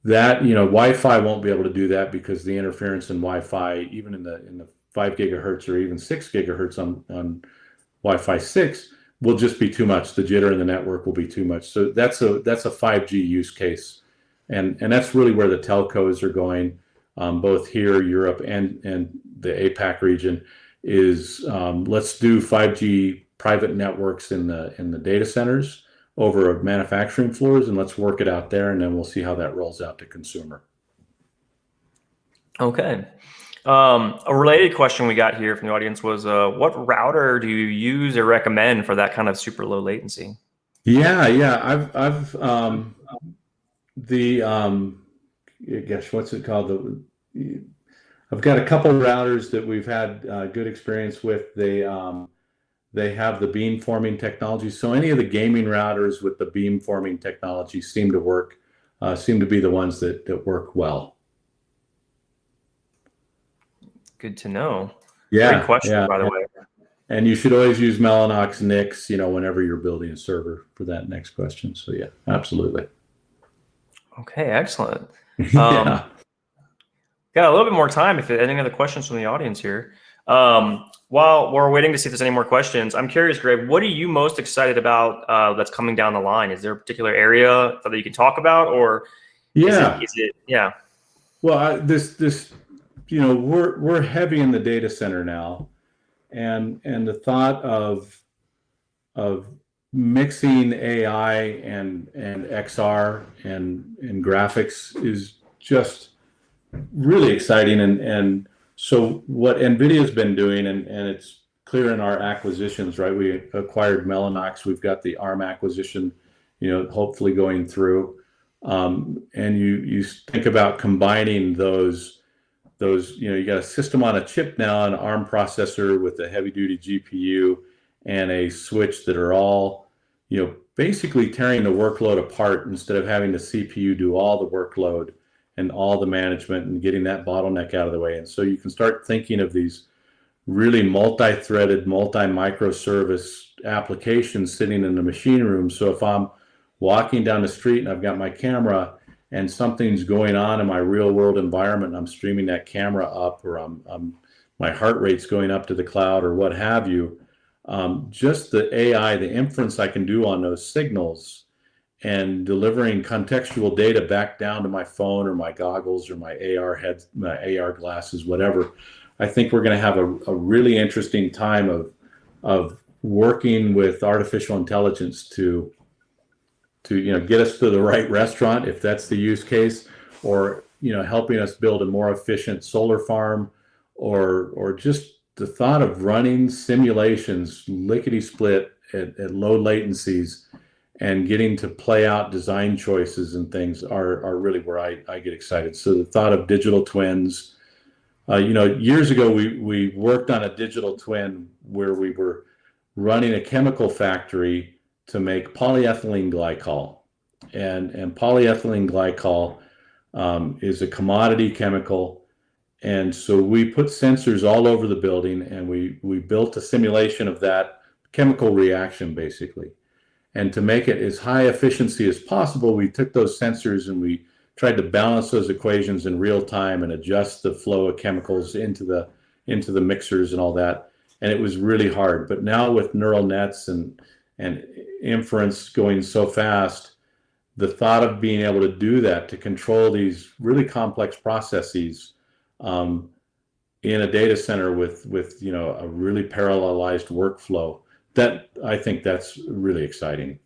That, Wi-Fi won't be able to do that because the interference in Wi-Fi, even in the 5 gigahertz or even 6 gigahertz on Wi-Fi 6, will just be too much. The jitter in the network will be too much. So that's a 5G use case, and that's really where the telcos are going, both here, Europe, and the APAC region. Is let's do 5G private networks in the data centers over manufacturing floors, and let's work it out there, and then we'll see how that rolls out to consumer. Okay. A related question we got here from the audience was, what router do you use or recommend for that kind of super low latency? Yeah. I've gosh, what's it called? I've got a couple routers that we've had good experience with. They have the beamforming technology. So any of the gaming routers with the beamforming technology seem to be the ones that work well. Good to know. Yeah. Great question, by the way. And you should always use Mellanox NICs, whenever you're building a server for that next question. So yeah, absolutely. Okay, excellent. Yeah. Got a little bit more time if any other questions from the audience here. While we're waiting to see if there's any more questions, I'm curious, Greg, what are you most excited about that's coming down the line? Is there a particular area that you can talk about, or yeah, is it yeah? Well, we're heavy in the data center now, and the thought of mixing AI and XR and graphics is just really exciting. And so what NVIDIA's been doing, and it's clear in our acquisitions, right? We acquired Mellanox. We've got the ARM acquisition, hopefully going through. And you think about combining those, you got a system on a chip now, an ARM processor with a heavy duty GPU and a switch that are all, basically tearing the workload apart instead of having the CPU do all the workload and all the management and getting that bottleneck out of the way. And so you can start thinking of these really multi-threaded, multi-microservice applications sitting in the machine room. So if I'm walking down the street and I've got my camera and something's going on in my real world environment, and I'm streaming that camera up, or my heart rate's going up to the cloud or what have you, just the AI, the inference I can do on those signals and delivering contextual data back down to my phone or my goggles or my AR glasses, whatever. I think we're going to have a really interesting time of working with artificial intelligence to get us to the right restaurant, if that's the use case, or helping us build a more efficient solar farm, or just the thought of running simulations lickety split at low latencies and getting to play out design choices and things are really where I get excited. So the thought of digital twins, years ago we worked on a digital twin where we were running a chemical factory to make polyethylene glycol, and polyethylene glycol is a commodity chemical. And so we put sensors all over the building, and we built a simulation of that chemical reaction, basically. And to make it as high efficiency as possible, we took those sensors and we tried to balance those equations in real time and adjust the flow of chemicals into the mixers and all that. And it was really hard. But now with neural nets and inference going so fast, the thought of being able to do that, to control these really complex processes in a data center with a really parallelized workflow, that I think that's really exciting.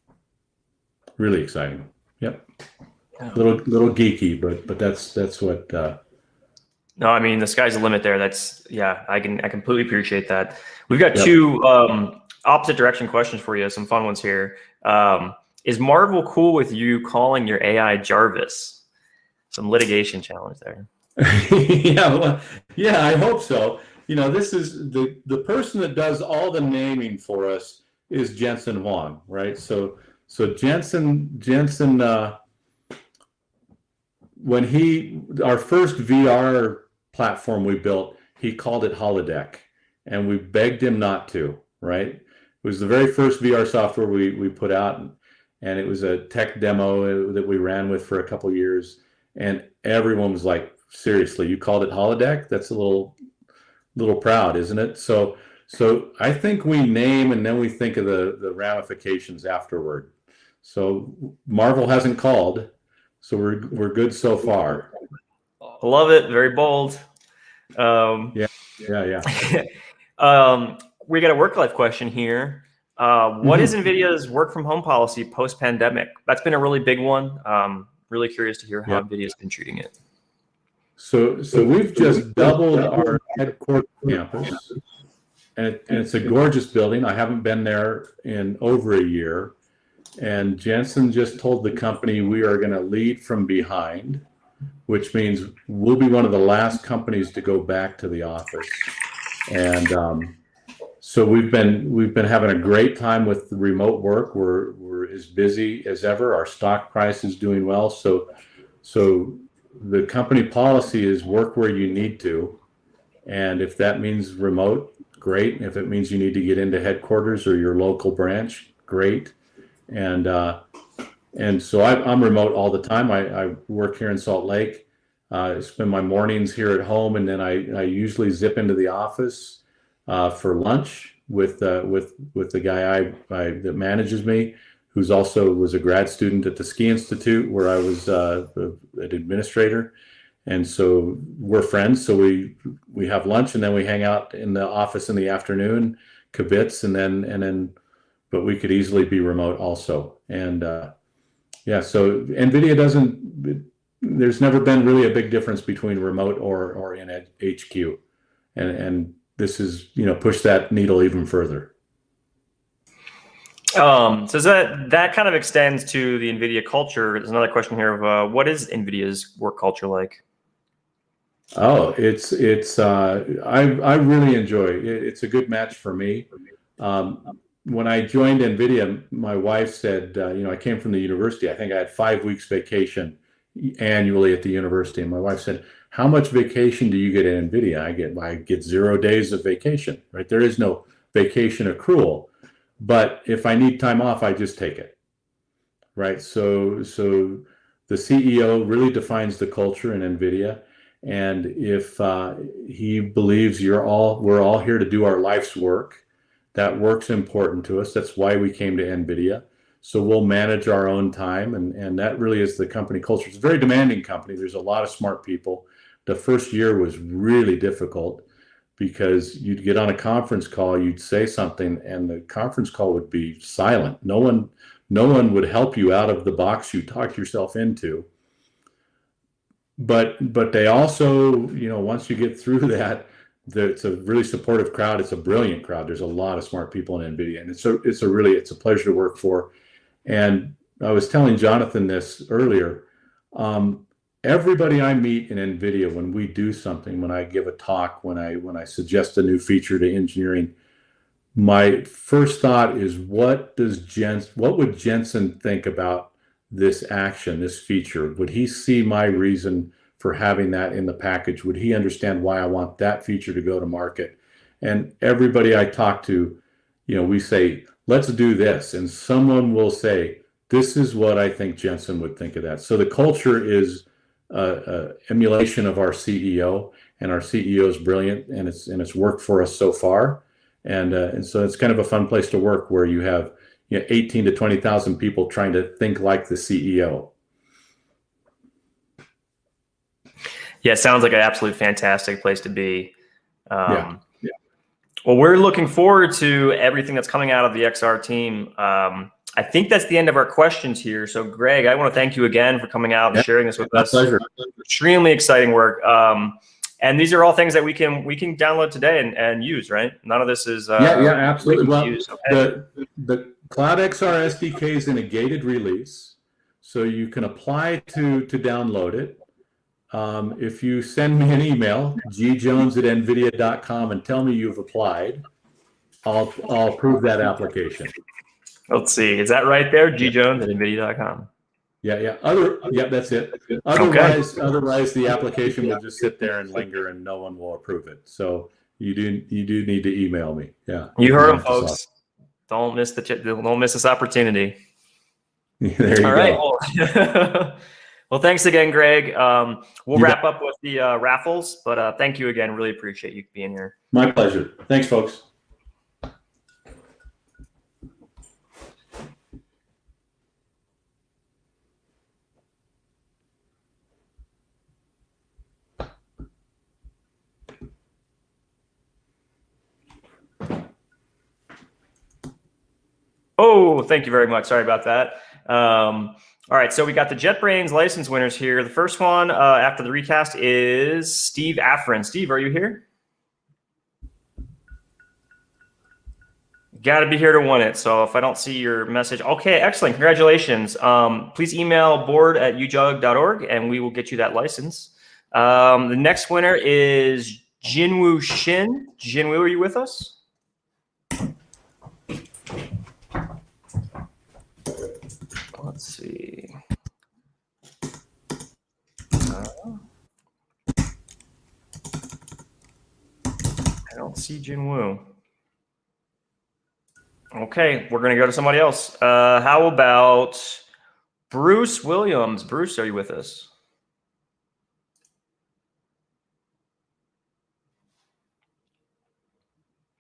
Really exciting. Yep. Little geeky, but that's what. No, I mean, the sky's the limit there. I completely appreciate that. We've got two opposite direction questions for you. Some fun ones here. Is Marvel cool with you calling your AI Jarvis? Some litigation challenge there. Yeah, I hope so. This is the person that does all the naming for us is Jensen Huang, right? So Jensen, when our first VR platform we built, he called it Holodeck, and we begged him not to, right? It was the very first VR software we put out, and it was a tech demo that we ran with for a couple of years, and everyone was like, seriously, you called it Holodeck? That's a little proud, isn't it? So I think we name and then we think of the ramifications afterward. So Marvel hasn't called, so we're good so far. I love it. Very bold. Yeah. We got a work life question here. What is NVIDIA's work from home policy post pandemic? That's been a really big one. Really curious to hear how NVIDIA's been treating it. So we've just doubled our headquarters campus, and it's a gorgeous building. I haven't been there in over a year, and Jensen just told the company we are going to lead from behind, which means we'll be one of the last companies to go back to the office. And so we've been having a great time with the remote work. We're as busy as ever. Our stock price is doing well. So the company policy is work where you need to, and if that means remote, great. If it means you need to get into headquarters or your local branch, great. And so I'm remote all the time. I work here in Salt Lake. I spend my mornings here at home, and then I usually zip into the office for lunch with the guy that manages me, who's also was a grad student at the Ski Institute where I was an administrator. And so we're friends. So we have lunch, and then we hang out in the office in the afternoon, kibitz, and then but we could easily be remote also. And so NVIDIA there's never been really a big difference between remote or in HQ. And this is, push that needle even further. So that kind of extends to the NVIDIA culture. There's another question here of what is NVIDIA's work culture like? Oh, it's I really enjoy it. It's a good match for me. When I joined NVIDIA, my wife said, I came from the university. I think I had 5 weeks vacation annually at the university. And my wife said, how much vacation do you get at NVIDIA? I get 0 days of vacation, right? There is no vacation accrual. But if I need time off, I just take it, right? So the CEO really defines the culture in NVIDIA. And if he believes we're all here to do our life's work, that work's important to us. That's why we came to NVIDIA. So we'll manage our own time. And that really is the company culture. It's a very demanding company. There's a lot of smart people. The first year was really difficult because you'd get on a conference call, you'd say something, and the conference call would be silent. No one would help you out of the box you talked yourself into. But they also, once you get through that, it's a really supportive crowd. It's a brilliant crowd. There's a lot of smart people in NVIDIA, and it's a pleasure to work for. And I was telling Jonathan this earlier. Everybody I meet in NVIDIA, when we do something, when I give a talk, when I suggest a new feature to engineering, my first thought is, what would Jensen think about this action, this feature? Would he see my reason for having that in the package? Would he understand why I want that feature to go to market? And everybody I talk to, we say, let's do this. And someone will say, this is what I think Jensen would think of that. So the culture is emulation of our CEO, and our CEO is brilliant, and it's worked for us so far. And so it's kind of a fun place to work, where you have 18 to 20,000 people trying to think like the CEO. Yeah, sounds like an absolute fantastic place to be. Yeah. Well, we're looking forward to everything that's coming out of the XR team. I think that's the end of our questions here. So, Greg, I want to thank you again for coming out and sharing this with us. Pleasure. Extremely exciting work. And these are all things that we can download today and use, right? None of this is absolutely. Well, okay. the CloudXR SDK is in a gated release, so you can apply to download it. If you send me an email, gjones@nvidia.com, and tell me you've applied, I'll approve that application. Let's see. Is that right there? gjones@nvidia.com. Yeah. That's it. Otherwise, the application will just sit there and linger, and no one will approve it. So you do need to email me. Yeah. You heard them, folks. Don't miss this opportunity. There you go. All right. Well, thanks again, Greg. We'll wrap up with the raffles, but thank you again. Really appreciate you being here. My pleasure. Thanks, folks. Oh, thank you very much. Sorry about that. All right, so we got the JetBrains license winners here. The first one after the recast is Steve Afrin. Steve, are you here? Got to be here to win it. So if I don't see your message, okay, excellent, congratulations. Please email board@ujug.org and we will get you that license. The next winner is Jinwoo Shin. Jinwoo, are you with us? Let's see. I don't see Jinwoo. Okay, we're going to go to somebody else. How about Bruce Williams? Bruce, are you with us?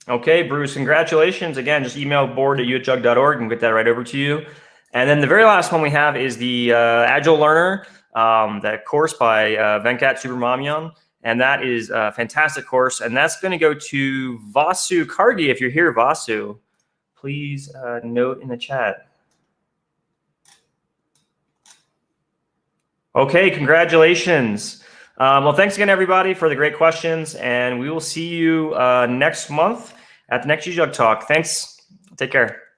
Okay, Bruce, congratulations. Again, just email board@ujug.org and we'll get that right over to you. And then the very last one we have is the Agile Learner, that course by Venkat Subramanian. And that is a fantastic course. And that's going to go to Vasu Kargi. If you're here, Vasu, please note in the chat. Okay, congratulations. Well, thanks again, everybody, for the great questions. And we will see you next month at the next UJUG Talk. Thanks. Take care.